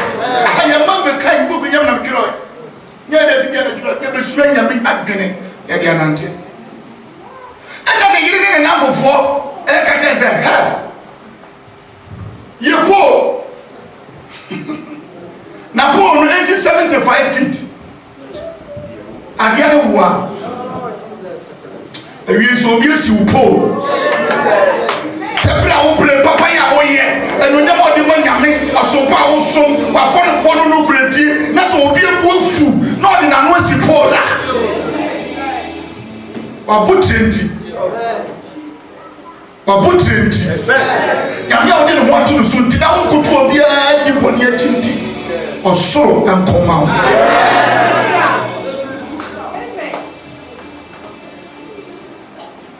ya mambe kai bugu nyam na kiro nya de sibia na kiro ye besua nyame adwene ye de anante ana ne yire ne na fofo ka kese ye po na po no esi 75 feet adia ne wa ewi so bi esi upo sebra wo bre papa ya wo ye enu nya mo di mo nyame asopa wo som wa fon fon no bredi na so obi ebu afu na odi na no si pola wa butrenti nyame a odi no ho atu no so nti na wo koto obi a di boni achinti osoro ankoma wo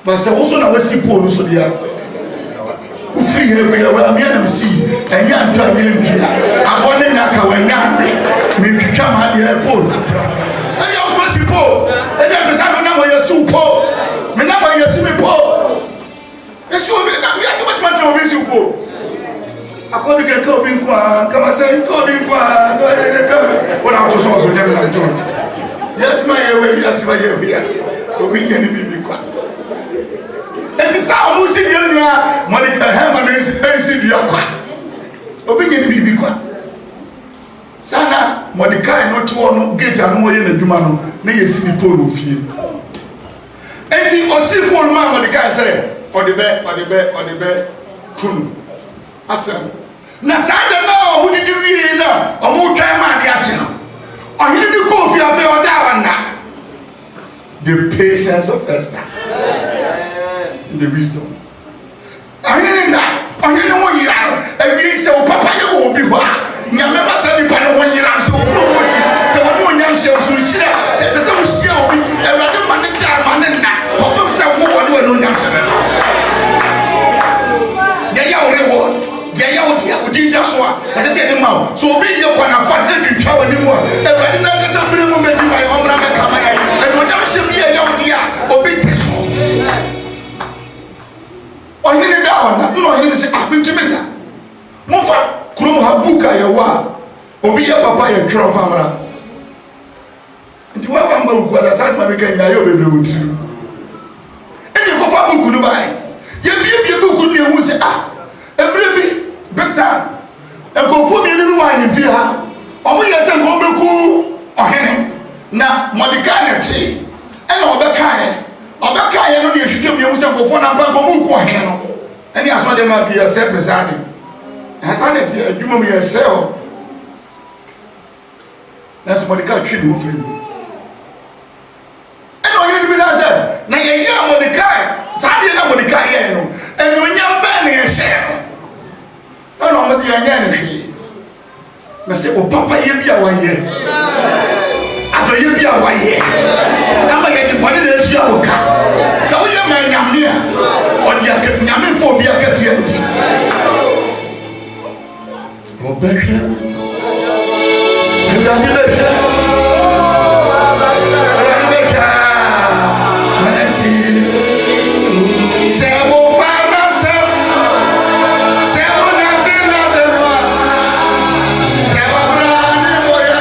basa wo so na wasi polo so dia free here we are am see enya ntwa nya abone nya ka wanya me twitwa ma de airport enya ofa si po enya pesa no na wo yesu po me na wo yesu me po yesu me na wo yesu what man to be si po akodi ke ko bin kwa kama say ko bin kwa no ele ka wona to so nya na to yes ma ye we yes ma ye we yes o bi ye ni bi kwa eti sa omu si bi nua Monica Hema na esi bi akwa obi nye ni bibi kwa sana Mordecai no to no gate anu ye na dwuma no na ye si bi polo fie eti osi polo ma Mordecai say odebe kun asem na sada na omu didi wi na omu twan ma de ache no ohine ni ko fie afi oda wana the patience of Esther the wisdom ahini wo yira ewi se o papa ye wo bi ho a nyame ba sa bi pa no wo yira so pro wo ti se wo no nyam se so hira se wo hia obi ewade ma ne da ma ne na papa se wo no nyam se ya dia odi nda so a se se de ma so obi ye kwa na fa de twa wani mu a ewade na ga sa bere mu me di mai omra me kama ya e no nyam se bi ya odi a obi te so ohine da ona no ohine se abintime da mo fa kuro ha buka ya wa obi ya papa ya twa famra nti wa fa mba ku da sas ma be kan ya yo bebre wotiri eni ko fa buku no bai ye bie buku no ehu se ebre bi bekta e ko fu mi ni wa ni fi ha omo ye se ko beku ohine na Mordecai na chi e na obeka ye no de hwehwem ye wusa kofo na mpa ko mu ko he no eni aso de ma bi ye se presade hasane ti adwuma mu ye se o na so Mordecai twi do firi eno ye bi sa se na ye ya Mordecai sa de na Mordecai ye no eno nya mba ne ye se no eno mo se ye nya ne hwi na se o papa ye bi a wa ye ato ye bi a wa ye ama ye di body na esu awoka so ye man nyame a odi aka nyame fo bi aka tu enti obehwe ewrani behwe manasi sebo fama sebo na sebo brani boya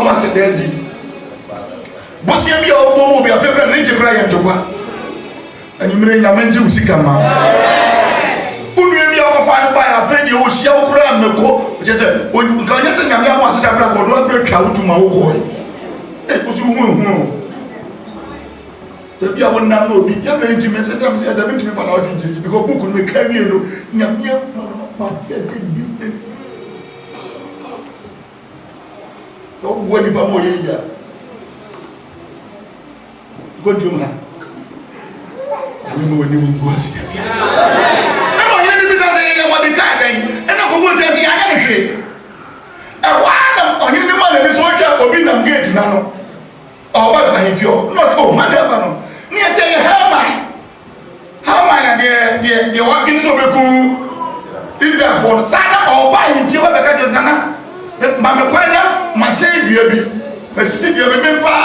ɔma sɛ dɛ di bosia bi a ɔbɔ mu bi a fɛbrɛ ne gye bra yɛ ntɔkwa anyimire nyame ngye wo sika ma unua bi a ɔkɔfa ne ba yɛ afɛ deɛ ɔhyia wo koraa mmɛkɔ kyɛ sɛ nka ɔnyɛ sɛ nyame amo aseda bra kɔdo abrɛ twa wo tuma wokɔe wosi huhu ebi a wonam na obi yɛbrɛ nti me sɛ dɛm sɛ ɛda mentumi pa na ɔde gyegye because book no mekawie no nyame mateɛ sɛ different sɛ woboa nipa ma ɔyɛ yi a godwom ha ame ma w'ani wo ase ɛna ɔyere ne bisa sɛ yɛyɛ wɔde kaa dɛn ɛna kɔkɔ dua sɛ yɛanyɛ no hwee ɛhɔ a na ɔyere ne ma n'ani sɛ ɔtwa obi nam gate na no ɔba ahemfie hɔ na ɔsɛ ɔma de aba no ne yɛ sɛ yɛ Haman na deɛ wadwene sɛ ɔbɛku Israelfoɔ no saa na ɔba ahemfie hɔ bɛka deɛ nana ma mekwan na masɛe dua bi masisi dua bi memfa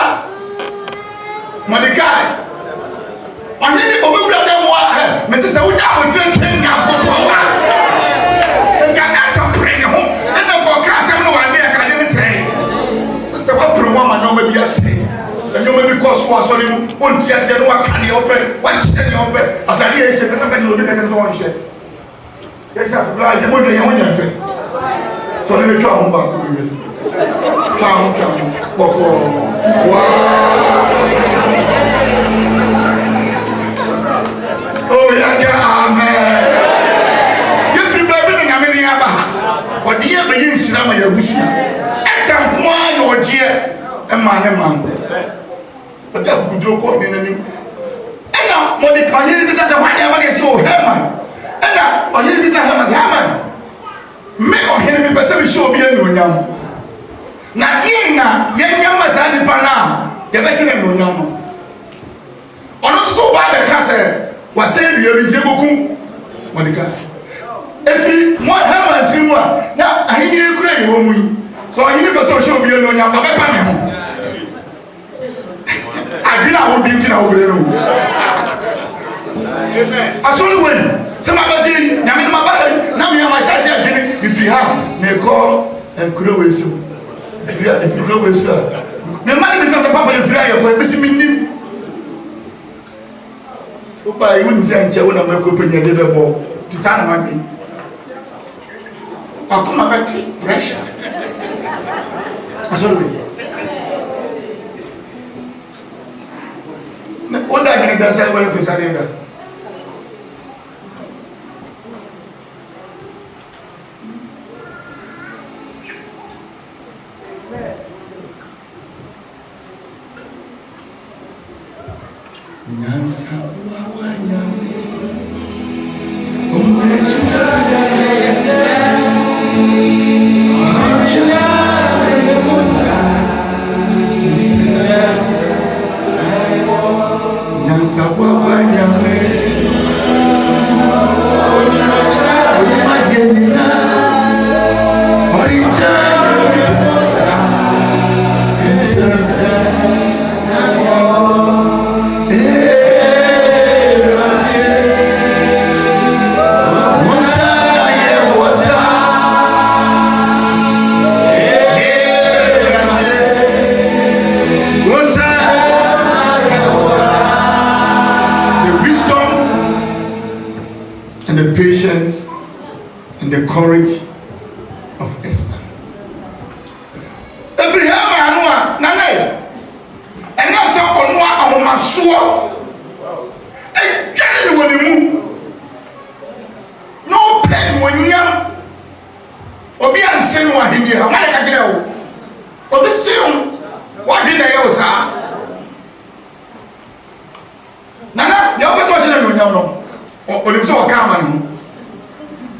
Mordecai ɔhene ne ɔbɛwura dɛ mmoa mese sɛ wonya abɔkyerɛ twɛ nyankopɔn ba nka ɛsɛ pere ne ho ɛna bɔka asɛm no wade akade ne sɛe sɛ woapere ho ama nneɔma bi asɛe nneɔma bi kɔ so asɔre mu wonti aseɛ no waka neɛ wopɛ wankyerɛ neɛ wopɛ atade yɛ hyɛ pɛsɛ pɛde obi kɛkɛ sɛ wɔnhyɛ yɛhyɛ afobra ahyɛ mɔdwɛ yɛ ho nya fɛ sɔre ne twa ho baako wie twa ho kɔkɔɔ oh yeah, amen. You feel baby na me ni aba ha. Odi ye be yin sira ma ya busu. Esta nko a yo gye e ma ne ma. Odi akuduro ko ni nanim. Ena mo de ka yiri bi sa hwan ya ba de si o Haman. Ena o yiri bi sa Haman. Me o hiri bi pese bi show bi enu onyam. Na din na ye nyam sa ni pa na. Ye be sine enu onyam. Ono so ba be ka se wasɛ dua bi gye boku Mordecai efiri mo Haman tiri mu a na ahenni ekura yi wɔ mu yi so ɔhene pɛ sɛ ɔhyɛ obi enu onyam ɔbɛpa ne ho adwene a wobi ngyina wo bere no asɔre wɔ yi sɛ mabɛgye yi nyame no maba yi na mea mahyɛ ase adwene mefiri ha na ɛkɔ nkura wɔ esi efiri kura wɔ esi a mema ne bi sɛ papa efiri a yɛkɔ ebisi mennim opa yi woni sɛ nkyɛ wo na mako penya de bɛbɔ tita na madwe akoma bɛte pressure asɔre na oda gini da sɛ wɔyɛ pesare da Nyansa wa nyame umechita Nyansa wa nyame umajenina patience and the courage of Esther. Every Haman, Nana, and now some on my sword. And getting when you move. No pen when you are. Obi and sin what in here. I get Obi sin what did I also? Nana, you always watching them, you know. Onim so wakama no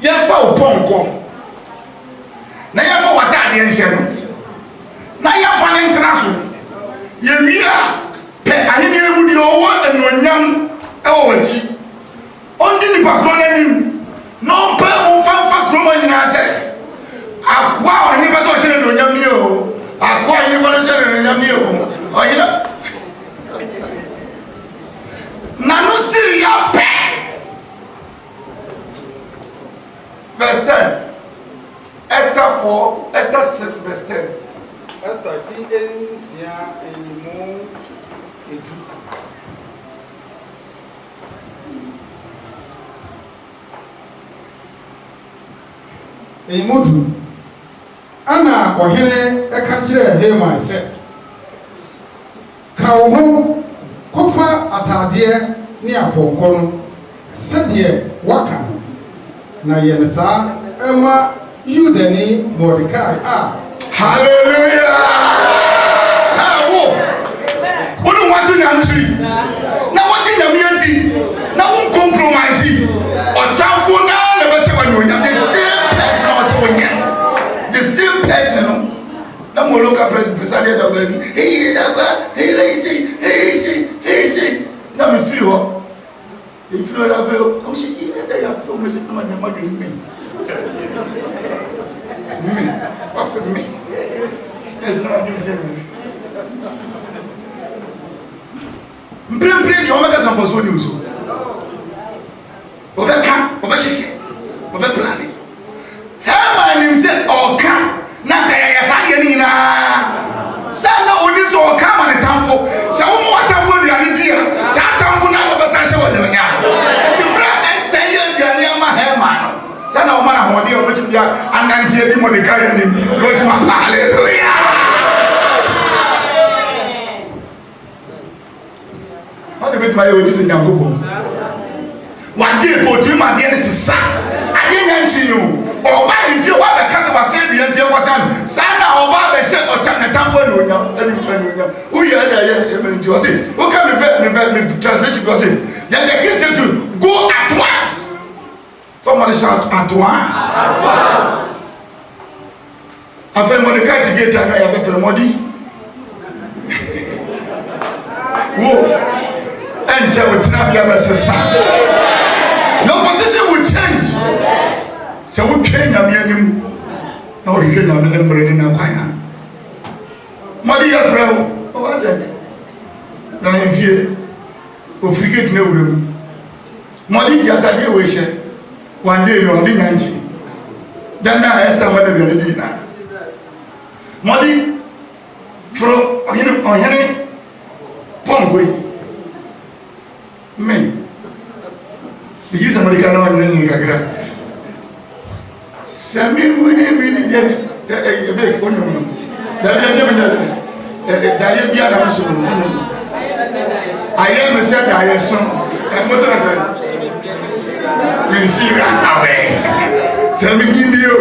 yɛmfa wo pɔnkɔ na yɛmfa w'ataadeɛ nhyɛ no na yɛmfa ne ntena so yɛwie a pɛ ahenni mu deɛ ɔwɔ anuonyam ɛwɔ w'akyi ɔndi nipa koro n'anim na ɔmpa mu mfa kuroma nyinaa sɛ akoa a ɔhene pɛ sɛ ɔhyɛ no anuonyam ne o akoa a ɔhene pɛ sɛ ɔhyɛ no anuonyam ne o ɔhene na no si yɛpɛ Verse 10. Esther 4, Esther 6, verse 10. Esther Wati ensia enimo edu. Enimodu. Ana ohene eka kire Haman se. Ka wo ho kofa atade ne aponko no sɛdeɛ waka no na yɛn saa ɛma Yudani Mordecai hallelujah wonu watu nyame so yi na wati nyame adi na won compromise otamfo na bɛsɛ wanyonya the same person na mo local president da ba bi hey say na me free ho if you don't have I'm saying that you have to listen to my mother me what for me there's no other reason mpre di o meka sampo so ni uso obeka obehihye obeplan Haman him say oka na kaya ya sa ye ni na sana oni so oka ma ne tamfo se wo mo atamfo duane dia sa atamfo na go besa hye wo ne nya ekibra Esther ye duane ama Haman sana o ma na hode o betu dia ananje di Mordecai ni hallelujah what the bit my we just nyangobo one day go to my dear sister aye nyanchi you oba ifie wa be kase wa se bia ntie kwasan sana oba be she otan na tambo no nya enu uye da ye e nti o se o ka me translation go say then the king said to go at once somebody shout at once after Mordecai to get na ya be for modi wo enje wetina bia be sesa your position will change so we train am yanim na o hwehwe na me mbre ni na kwanya modi ya frɛ o wa de na enfie o frigate na wuram modi ya ta de we hye one day no bi nyanchi dan na Esther ma de bi di na modi fro ohene pongwe me biji somebody kana wa nini kakra sami muni je be ko no da ye bia na so no aye me se da ye so e mo to se min sira awe sami gimbio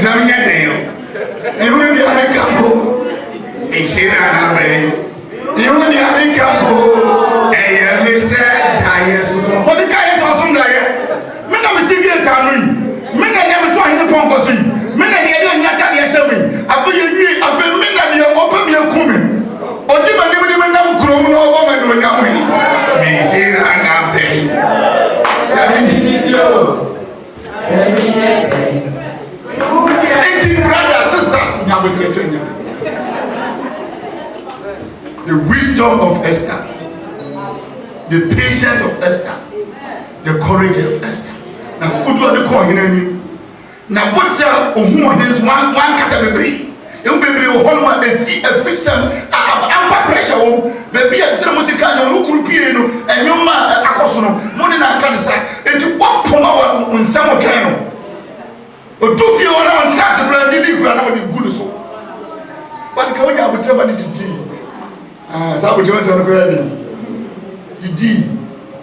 sami nyade yo e ho bi ale kampo min sira na we e ho bi ale kampo e me se da ye so Mordecai so so da ye me na me tigi etanu me na nyame to ahene ponko so me na ne de nyata de hye me afa ye wi afa me na de opa bi akumi odi ma ni me na nkuro mu na oba ma de onyame me sira na be brother sister nyame tre the wisdom of Esther, the patience of Esther, the courage of Esther. Na kudu ade ko hinani na botra ohun ohins one kasa bebre e bebre o honma efisam amba pressure wo bebi e tire musika na no kurupie no enwoma akoso no mo ne na kanisa enti popoma wa nsam otwan no odufie wona on trust bra didi gura na wo good so but ka wonya abotra ba ni didi sa abotra sa no gura didi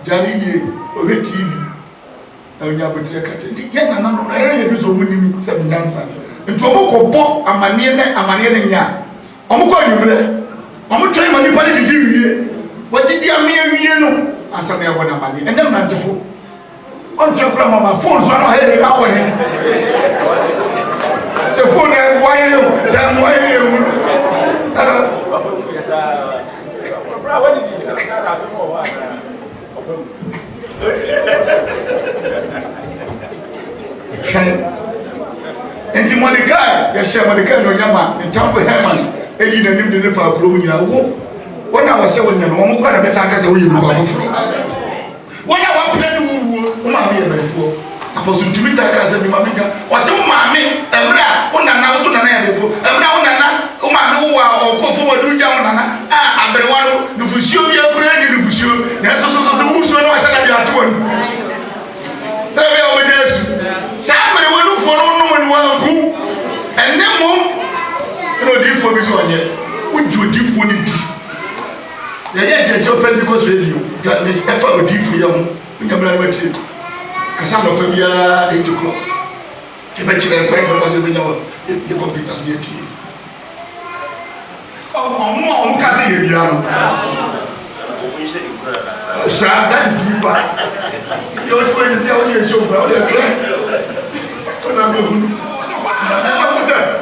jaridi o TV onya botre kate ndi ye na no na ye bi zo munimi se ndansa nti omo ko bo amane ne nya omo ko yumre omo try mani pa de di wie wodi ame wie no asa na yabo na mani endem na tefo on try kura mama phone so no he na wo he se phone e waye no se waye no bra wadi di na ka so mo wa enti Mordecai ya share Mordecai no nyama ntamfo Haman eyi na nim de ne fa kuro mu nyina wo wona wa se wonya no mo kwa na besa aka se wo yinu ba foforo wona wa pele wo ma me ba fo apostle Timothy aka se mi ma me ka wa se wo ma me emra wona na so na na ya befo emra wona na wo ɔnyɛ wodi odiifoɔ no di yɛyɛ gyɛgyɛ Pentecost radio ɛfa odiifoɔ yɛ ho nyamena no akyire kasa nɔpa biara 8 o'clock yɛbɛkyerɛ kwan nɔpa sɛ yɛbɛnya wɔ yɛbɔ bi kaso yɛtie ɔmo ka sɛ yɛbia no saa that is me ba yɛwɔtɔ yɛ sɛ ɔyɛ show ba ɔyɛ kran ɔna bɛhunu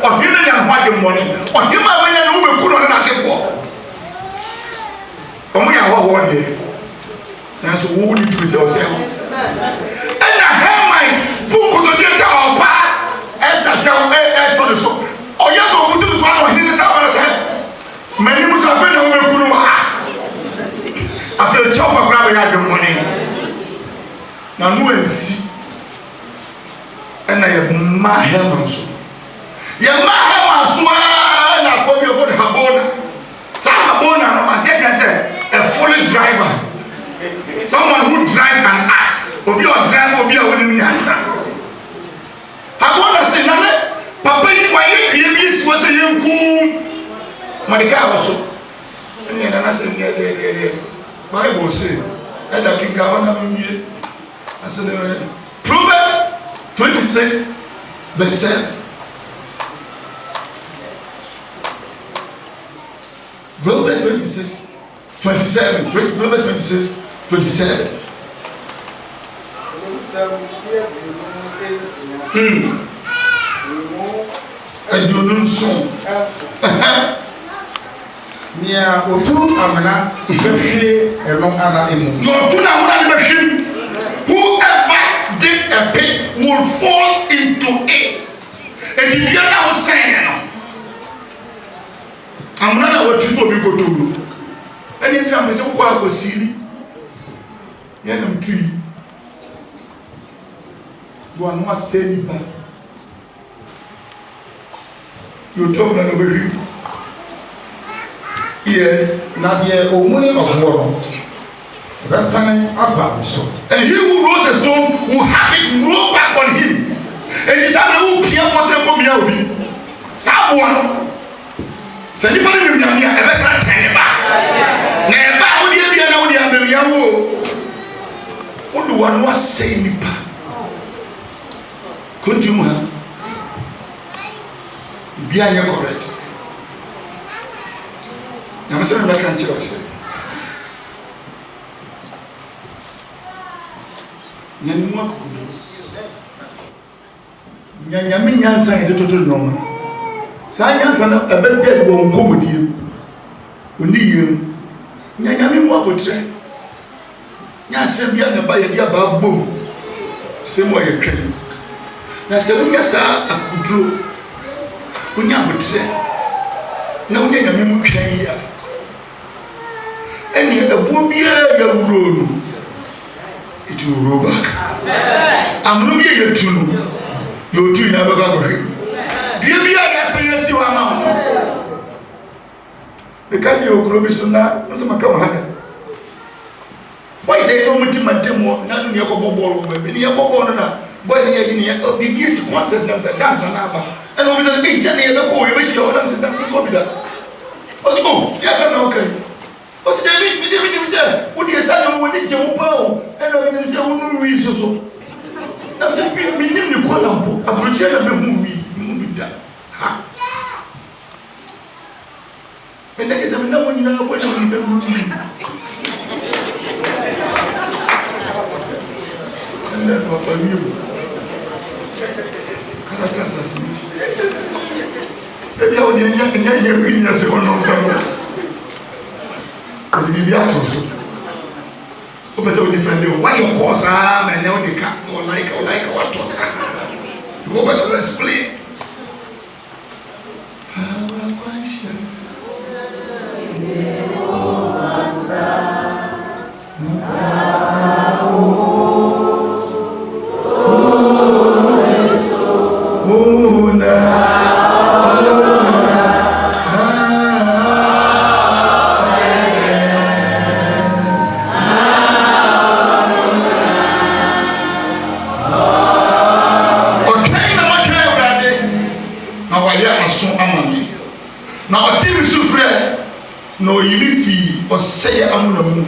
ɔhene yɛ ho agye mmɔne ɔhene a wɔnyɛ no wobɛku no ɔne n'asefoɔ ɔmo yɛ ahɔhoɔ deɛ nanso wo ne tumi sɛ ɔsɛ ho ɛna Haman bunkotodie sɛ ɔba Esther kyɛw ɛto ne so ɔyɛ sɛ ɔbutu ne so ana ɔhene ne sɛ ɔbɛrɛ sɛ m'anim so afei na wobɛku no wɔ ha afei kyɛw kakora bɛyɛ agye mmɔne na no ansi ɛna yɛma Haman so yɛma Haman so na akɔbi ɔfɔ ne Habona saa Habona no aseɛ ka sɛ a foolish driver, someone who drive an ass obi or drive obi a woni nyansa Habona say nane papa yi wa ye kwie bi si wo sɛ yenku Mordecai was so ɛne na na sɛ ne Bible say ɛda kinga wana mwie asɛ Proverbs 26 verse 7. Proverbs 26, 27. Proverbs 26, 27. And you don't so. Nia otu amana behwe eno ana emu. Your tuna amana behwe. Whoever digs a pit will fall into it. And if you are now saying, I'm not what you told me go to. Anytime I say, "Who are silly?" Yeah, I'm tree. You are not saying that. You talk about it. Yes, na die omuni ogworo. Rasan aba so. And he who rolls a stone will have it roll back on him. And he said, "Who care what say for me? I'll be." Sabuano. Sɛ nipa ne nyamia ɛbɛ sɛ atɛn ba na ɛba a wode abia na wode amamia wo wode wano asɛe nipa kontum ha bia nyɛ correct na mesɛ mebɛka nkyerɛ sɛ nyanimu akodo nyanyame nyansa yɛde toto nnɔma saa nyansa na ɛbɛda wɔ nkɔmmɔdie oni yiem nyanyame mu abotire nyansa bia na ba yɛde aba bom asɛm wɔ yɛ twɛn na sɛ wonya saa akoduro wonya abotire na wonya nyame mu twɛn yi a ɛne ɛboɔ biara yɛwuro no it will roll back amono bi yɛtu no yɛtu na bɛka kɔhwɛ dua biara yɛsi wa ma ho because you okuro bi so na nso maka wa ha boy say no muti mademo na no ye ko bobolo ba bi ne ye bobolo no na boy ne ye ne bi si concept na say dance na na ba and we just say say ye be ko ye be shi o na say dance ko bi da osko yes na okay o say bi ni say wo de say no wo de je wo pa o and we ni say wo no wi so so na say bi ni ni ko lampo abroje na be hu wi mu bi da ha enda ke sabe na mo ni na ko ni se mu enda ko pa mi kala kasa si e bia o ni nya wi ni se ko no sa mo ko ni bia to so o be se o defend you why you cause am and now they can or like what to say you go be so explain our questions Now, sufrɛ na oyiri fi ɔsɛyɛ amuna mu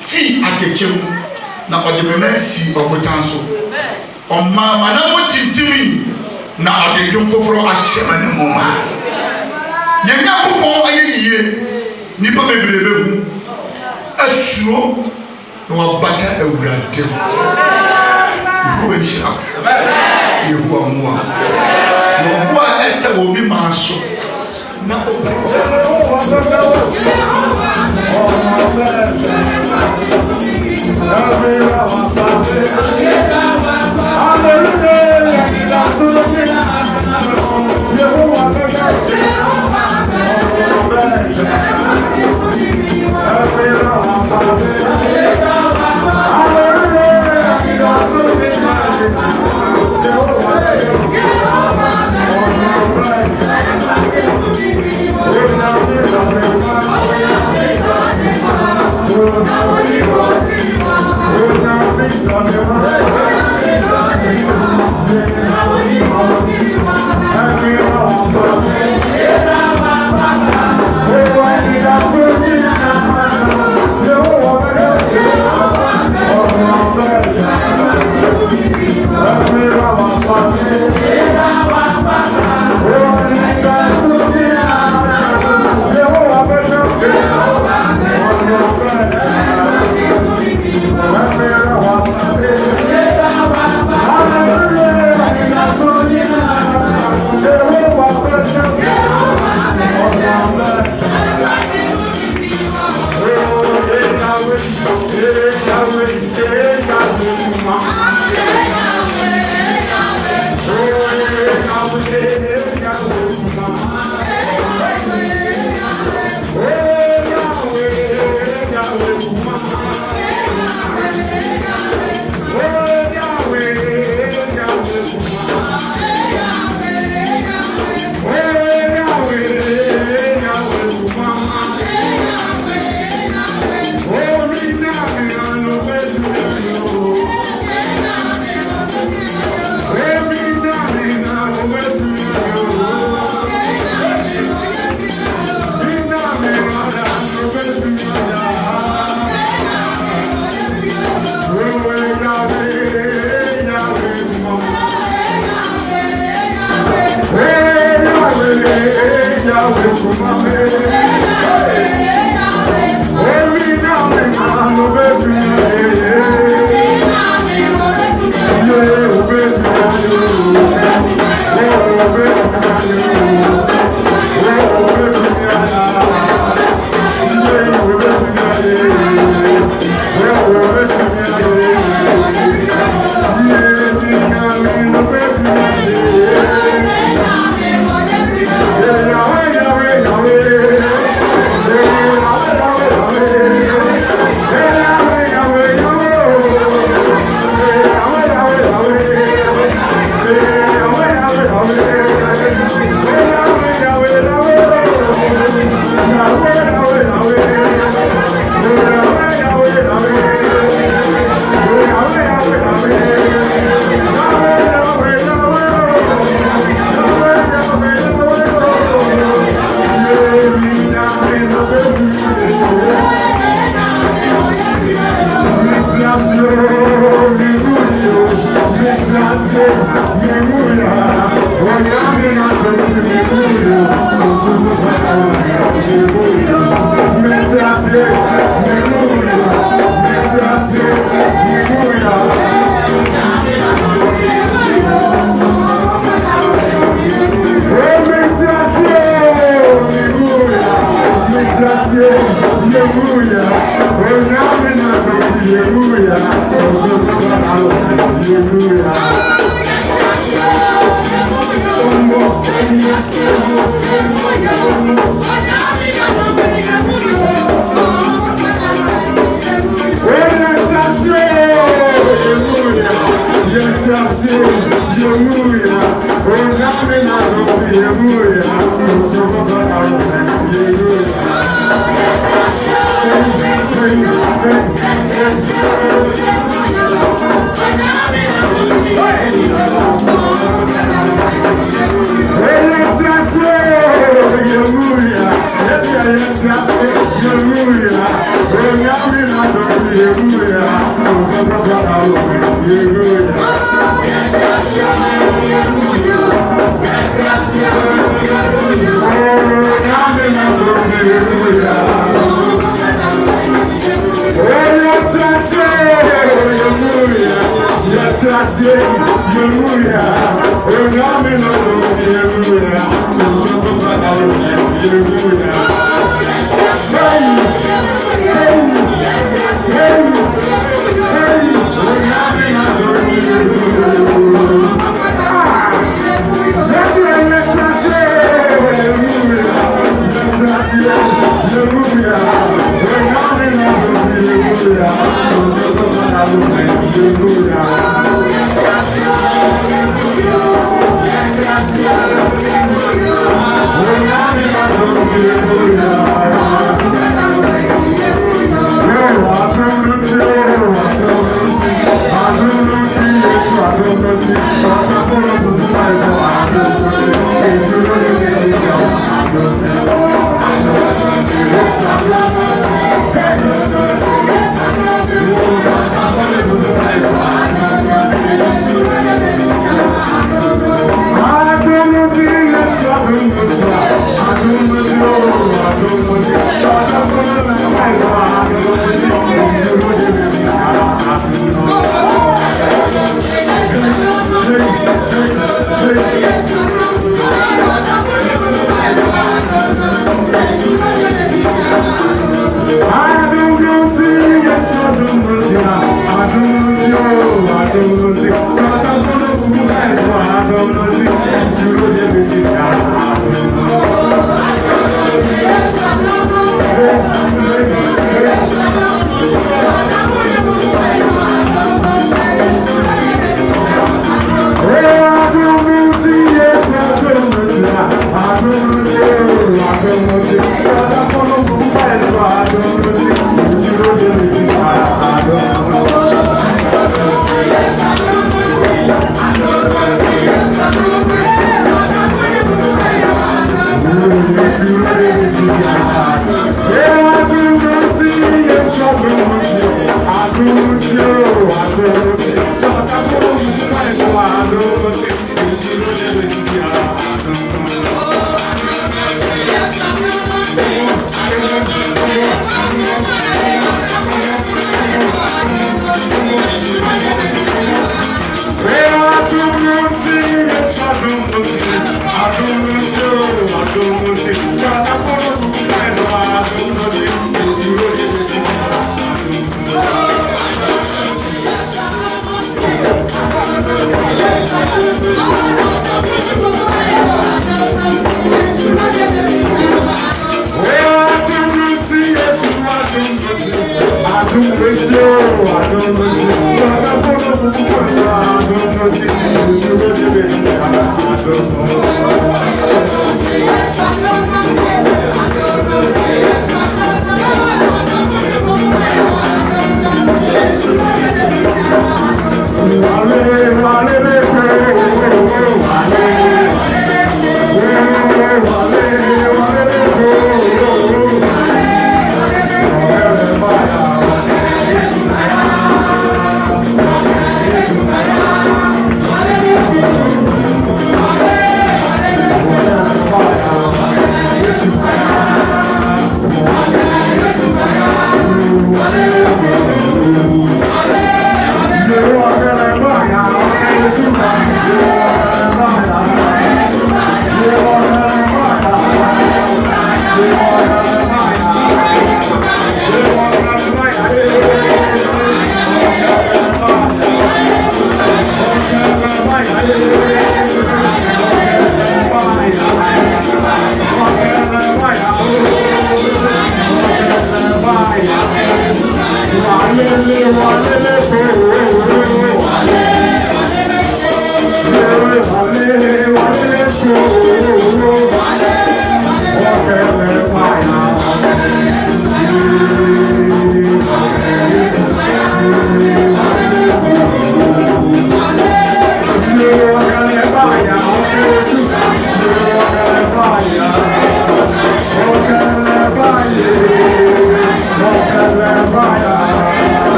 fi akɛkyɛ mu na ɔde me nan si ɔbotan so ɔmaa ma na mo tintimi na ɔde dwom foforɔ ahyɛ ma ne mu ma yɛn Nyankopɔn ayɛ yie nipa bebree bɛhu asuro na wabata awurade mu nhyira Yehowa mmoa na ɔboa ɛsɛ wɔ bi maa so na Hallelujah.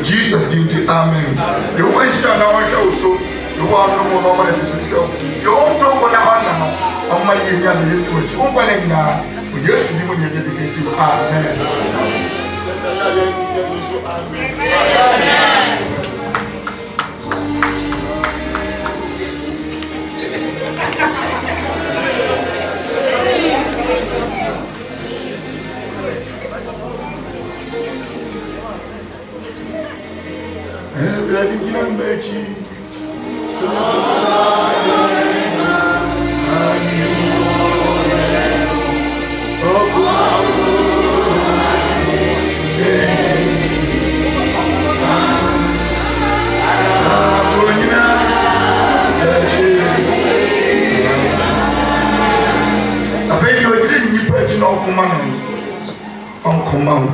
Jesus did amen. You want to know so you want no more money to show. You want to go on my union to you. Open now. We used to do dedicate to amen. Everybody can make it. I think you didn't need to on command.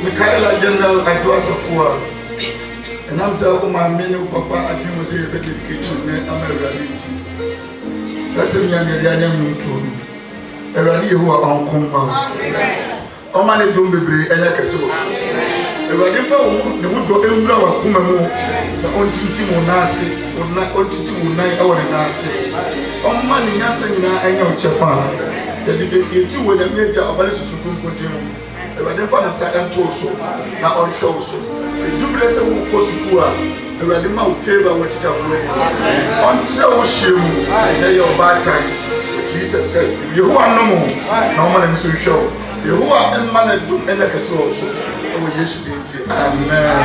Mikaela General Adwas of War, and I'm so my menu papa at you was here at the kitchen, and I'm a reality. That's a young Indian too. A rally who are on compound. Oh, man, don't be brave, and I can so. A rally for the wood go every hour, Kumamu, the old Titi Nasi, or not old Titi 9 hours and Nasi. Oh, money, Nasa, and your Chafan. The deputy with a major of Alice Supreme Court. Everybody found a second torso, now on show. So, do bless who goes to poor. Everybody my favor what you have ready. Until shame, they your bad time. Jesus Christ, you who are no more, no more than so show. You who are in man and do and like a source. Oh, yes, you did. Amen.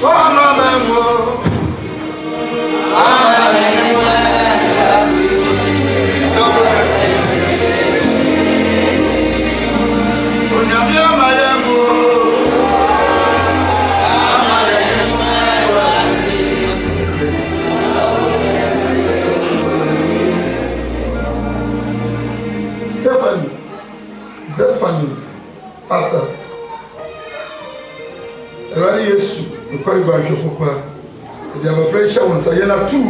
Oh, Mama, Stephanie, Arthur. Yes, the quite bunch of folk. They have a fresh show on Sayana too.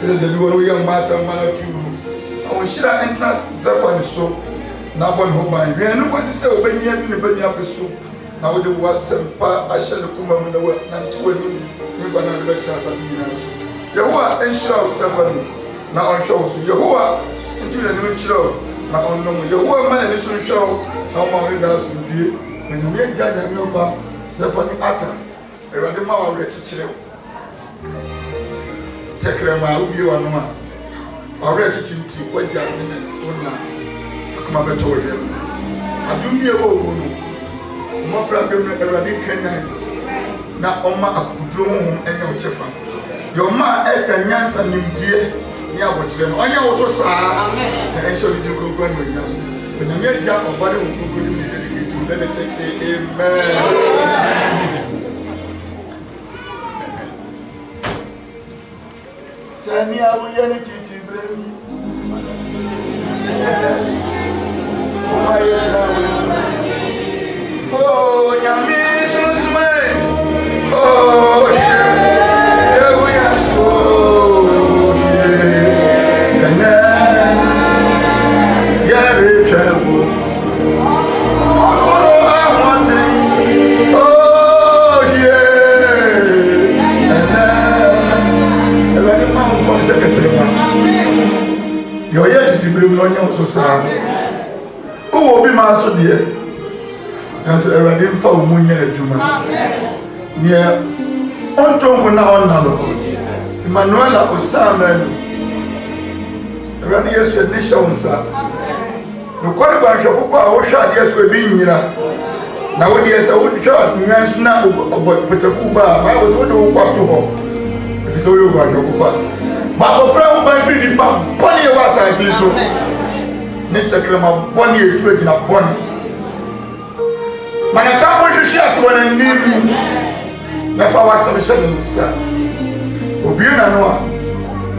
They do a young matter, man, too. I will share entrance Stephanie so. Now, one home by me, and it was so when you have to be up so. na wode wasempa ahyɛ ne kuma mu na nante w'anim nyimpa na ne bɛtena asase nyinaa so Yehowa enhyira wo Stefano na ɔnhwɛ wo so Yehowa nti na nim nkyerɛ wo na ɔnnom Yehowa ma na ne so nhwɛ wo na ɔma wo da asomdue na nyame agya nyame ɔba Stefano ata Awurade ma wo awerɛkyekyerɛ wo Tekrema ubie wanoma ɔwerɛ kyekye nti wagya ne wona akoma bɛtɔ wo yam adom bi ɛwɔ wo no mmɔfra bɛm no Awurade kanyan na ɔma akoduro honhom ɛnyɛ wo kyɛfa yɛ ɔma Esther nyansa nimdeɛ ne abɔkyerɛ no ɔnyɛ wo so saa na ɛnhyɛ wo din kronkron ne onyam onyame agya ɔba ne wo kronkron ne dedicate let the church say amen Sani awuye ni titi brem. Oh, nyami susme. Oh, yeah. Awuye so. Yeah. Kana. Yare travel. Osoro ahwante. Oh, yeah. Kana. Secretary yo ye titi brem no nya so saa o obi ma so de na so Awurade mfa wo mu nya adwuma ne ontongo na onna no Emmanuel Osaman Awurade Yesu ne hyɛ nsa no kware ba hwefo pa wo hwa de so ebi nyira na wo de esa wo twa nwan na obotataku ba ba wo so de wo kwato ho bi so yo ba hwefo pa But friend by free the bonny was I see so. Nitakrema bonny a twig in a bonny. Man, I can't wish yes when I need you. Never was some shedding, sir. Obiana Noah,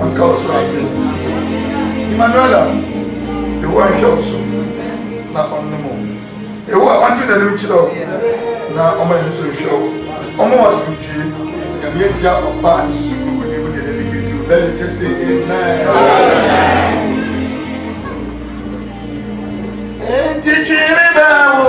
and Carlos Ragni. Emmanuela, the one show so. Not on the moon. You want to the new child. Now, I'm going to show. Almost with you, and yet you are parts. Let me just say amen. And teach me now.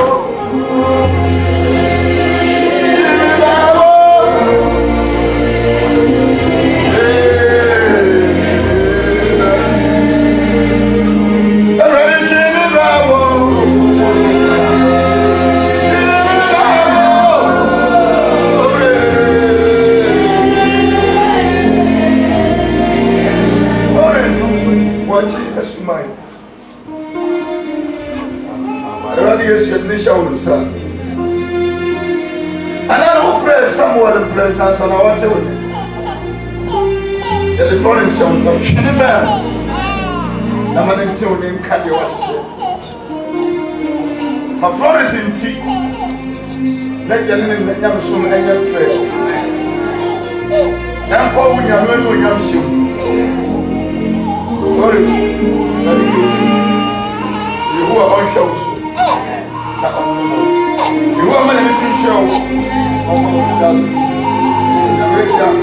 Son. And I don't pray someone in presence and I want to the foreign shows some man. I'm an intune in Candy Washington. My floor is in tea. Let your name the Yamsum and your friend. I'm calling your Yamsum. Orange, you who are on shows. You are my listening show. Oh, my God, a great job of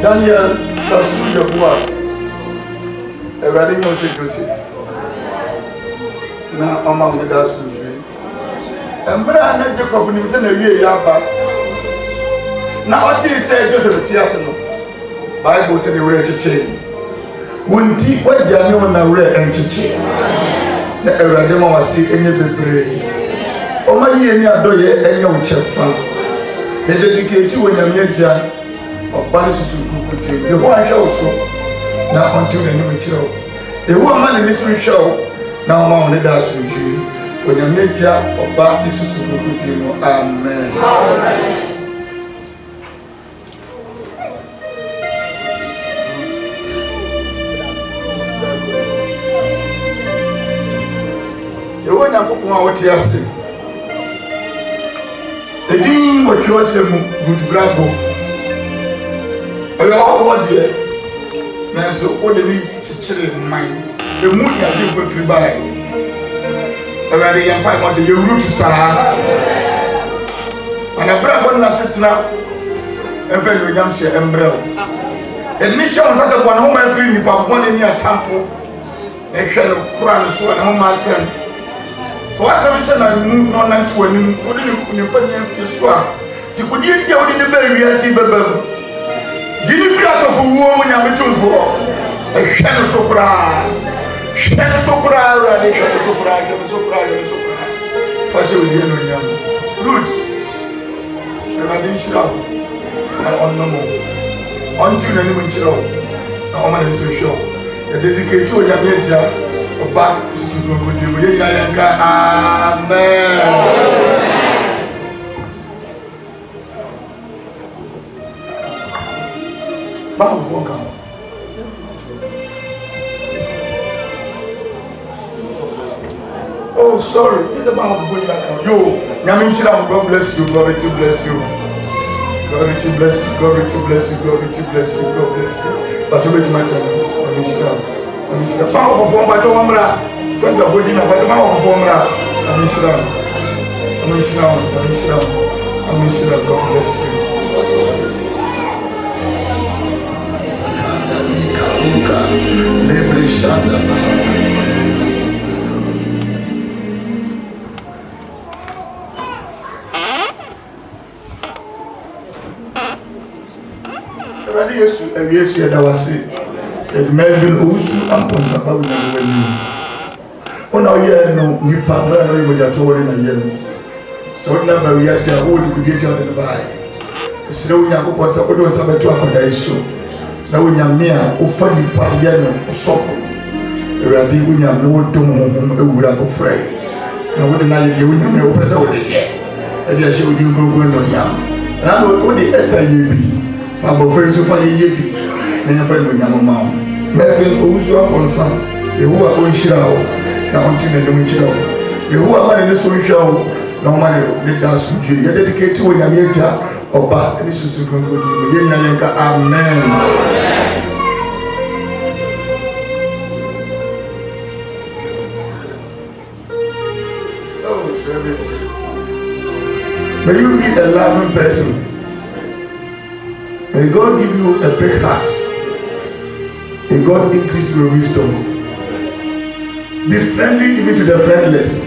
Daniel Sasu Yabuwa Awurade nyɛ ɔsɛ Joseph na ɔma mo da so hwɛ mmerɛ a na Jacob nim sɛ na wie yɛ aba na ɔtee sɛ Joseph te ase no Bible sɛ ne werɛ kyekyee wo nti wagya ne wo na werɛ ɛnkyekye na Awurade ma wase ɛnyɛ bebree ɔma yie ne adɔyɛ ɛnyɛ wo kyɛfa ne dedicate wɔ Nyame agya ɔba ne susu kukuti Yehowa nhwɛ wo so na ɔntew n'anim nkyerɛ wo Yehowa ma ne so nhwɛ wo na ɔma wo ne da asomdwee Onyame agya ɔba ne susu kukuti no amen Yehowa Nyankopɔn a wote ase Edi what you say good bravo. Oyo ọkọ de. Na so o de ni chichire man. E mu ya je ko free by. Ewade yan pa mo say ye root sa. Ana bravo na setna. Efe yo nyam che embrel. Admission on sasa kwa na homa free ni pa ko ni atamfo. Ehwe no kura no so na homa asem. For what some na mu no na to ani o de ni pa ni fi so a. Ti ko die dia o de ne ba wiase bebam. Yini free out of wo mo nyame tumfo. Ehwe no so kura. Ehwe so kura ra de ehwe so kura, ehwe so kura, ehwe so kura. Fa se o die no nyam. Root. Na din shira. Na onno mo. Until any one chill, no man is so sure. The dedicated to Yameja, or back to the Yayanka. Amen. Oh, sorry, it's about you. Yamisha, God bless you, God bless you. God richly bless you, God richly bless you, God richly bless you, God bless you. But you wait my time. I'm Mr. Power for my Domra. Send the body of the Power for Mra. I'm Mr. God bless you. Yesu Yesu ya dawasi Melvin Owusu amponsa pa wina wani ona oye no nipa bra no mo jato wori na ye no so na ba wiase a wo di kugeti on the bai sire wo nyakopon sa ko do sa beto akoda Yesu na wo nyame a wo fa nipa ye no sofo ewrade wo nyame wo dom honhom ewura ko frɛ na wo de na ye wo nyame wo pesa wo de ye e de ahye wo di ngogoro no nyam na wo de Esther ye bi Abo very so far yebi na fa no nyamo ma Melvin Owusu aponsa ehu a onhyira wo na onti na dum hyira wo ehu a ma ne so hwa wo na o ma ne da so dwe ye dedicate wo nyame agya oba ne susu gongo di ye nya yenka amen. Oh service, may you be a loving person. May God give you a big heart. May God increase your wisdom. Be friendly even to the friendless.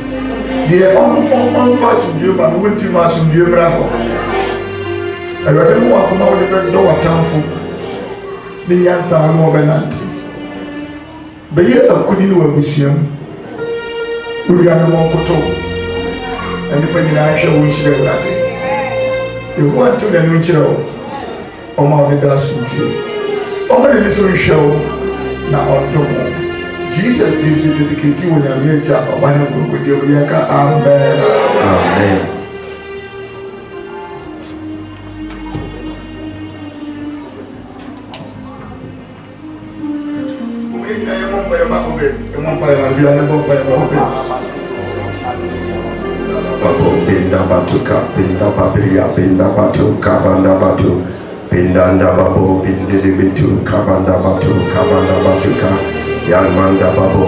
They are on fast with you, but won't you mass with you, bravo? I rather walk on all the bed door town for the answer and more benanti. But here I couldn't do a museum. We are no more photo. And depending on how we share that. You want to the new show. Oma de Gasuji. Oma de Liso show na Otomo. Jesus did you dedicate when you made a one of good Yaka. Amen. Amen. Pinda batuka, pinda babria, pinda batuka, banda batu. Pindanda babo, pindidi bitu, kabanda batuka, yalmanda babo,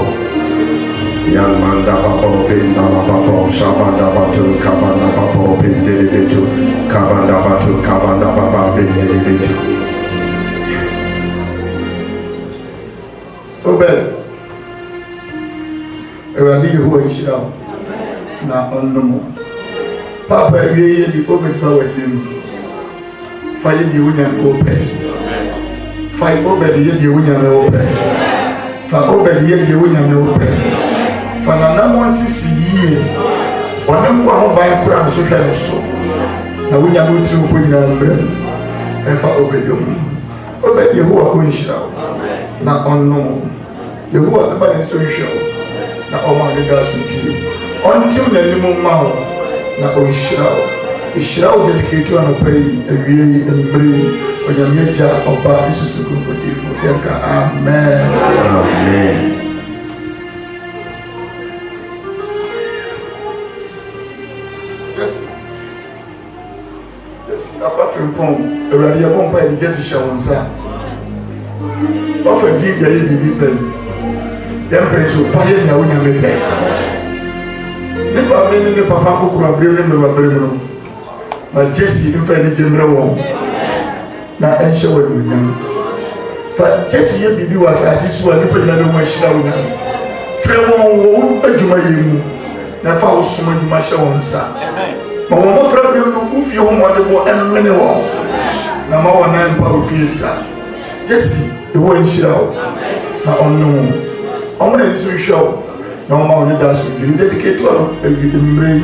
pindala babo, shabanda batu, kabanda babo, pindidi bitu, kabanda baba, pindidi bitu. Obel, Rabbi who is now, na onomo. Papa, we the Obel power him. Fire the union open. Fire over the union open. Fire over the union open. For another 6 years, on them who buy crowd so kind of so. Now we are going to put in our breath and for over them. Over the who are going show. Not unknown. The who are the body so show. Now all my gas with you. Until the minimum mouth. Now we show. Ishrael dedicated to an opay, a really and bring when your major of Baptist is a group of people. Amen. Amen. Yes. Papa Frimpong, Ewurade yɛ bɔ mpa yɛ Jesse hyɛ wɔn nsa. Ɔfa di yɛ yɛ bibi pɛ. Yɛn mpɛ so fa yɛ nea wonya me pɛ. Nipa mi ne papa kokoro abere ne mmerɛ abere mu no. Na Jesse mfa ne gye mmerɛ wɔn. Na ɛnhyɛ wɔn nyam. Fa Jesse yɛ bibi wɔ asase so a nipa nyina bɛ mu ahyira wɔn nyam. Frɛ wɔn wɔ adwuma yɛ mu. Na fa wo soma adwuma hyɛ wɔn nsa. Ma wɔn mɔfra bi no wo fie ho wɔde bɔ ɛmene wɔn. Na ma wɔn nan pa wo fie ta. Jesse ɛwɔ nhyira wo. Na ɔno wɔn. Ɔmo na nso hwɛ wo. Na wɔn ma wɔn da so. You dedicate to mmerɛ yi.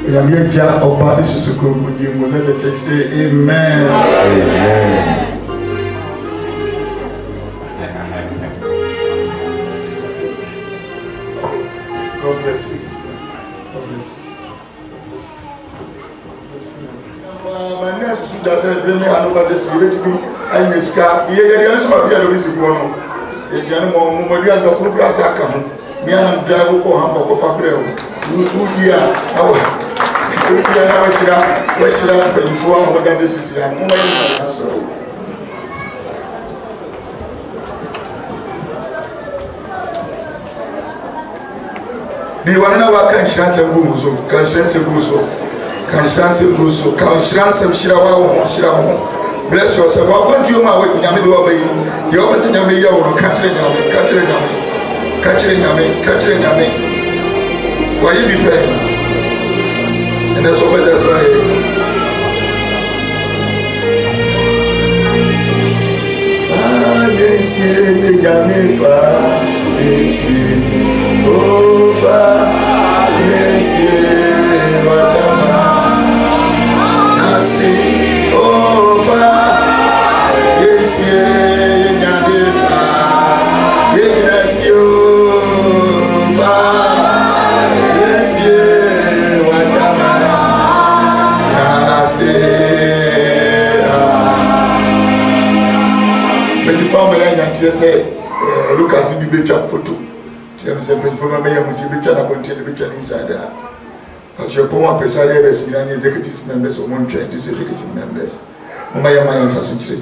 Ɛyame agya ɔba de susu kronkron di mu. Let the church say amen. Amen. God bless you, sister. God bless you, sister. My next doesn't bring me another this week. I miss car. Yeah, so I feel this is one. If you are more than the full glass, I come. Me and drive over Hamburg of a girl. Who here? What's that? But you are more than the city. I'm more than so. Be one of our conscience and bozo, conscience and bozo, conscience and bozo, conscience and shirawa. Bless yourself. Welcome to you, my way. Yami do obey. You always in Yami, you catching Yami, catching Yami, catching Yami, catching Yami. Why you be praying? And that's over that's right. Yes, Yami, yes, over, yes, whatever. I see over, yes, Yami, yes, over, yes, whatever. I see. But the family and say, Lucas, you be a photo. I'm saying, for my mayor, we can continue to be inside there. But your poor presiders and executive members of one train, executive members. My man is a such a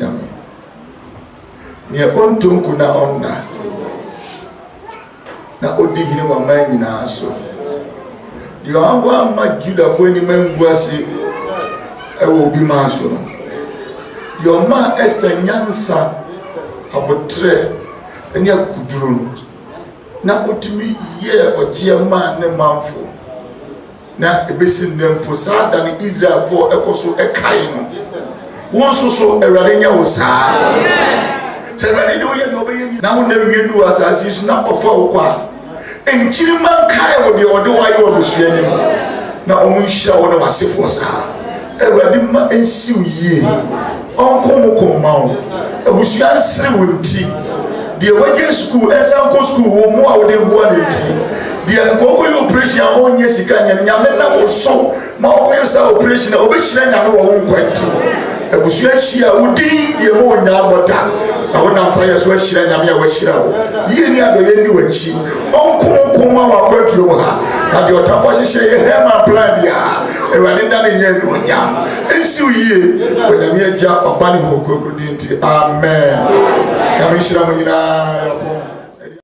near on Tunkuna on that. Now, what did you want mine in our soul? You are one my Judah for any man was I will be master. Your man Esther Nyansa about tre and your good na otumi ye ogiema ne manfo na ebesin ne mposa da ne Israel for ekoso ekai no won so Awurade nya wo saa se Awurade de wo ye no be na wo na wie du asase so na ofa wo kwa enchiri man kai wo de ode wa ye wo busuani na omu hira wo na wasefo saa Awurade ma ensi wo yie onko mo ma wo abusuan sere wo nti the wages school, example school, who more than one the go operation on yes, you can Yamena also, Mau's operation, Obishan, and our own quantity. A Bushia would deem the own Yabata. I would not say as well, she and Yamia was show. You never knew when she, Uncle Kuma went to her, and your top was a hammer plan, yeah, and running down in Yam. And so ye, when a mere job of Bunny Hook, amen. Yamishra.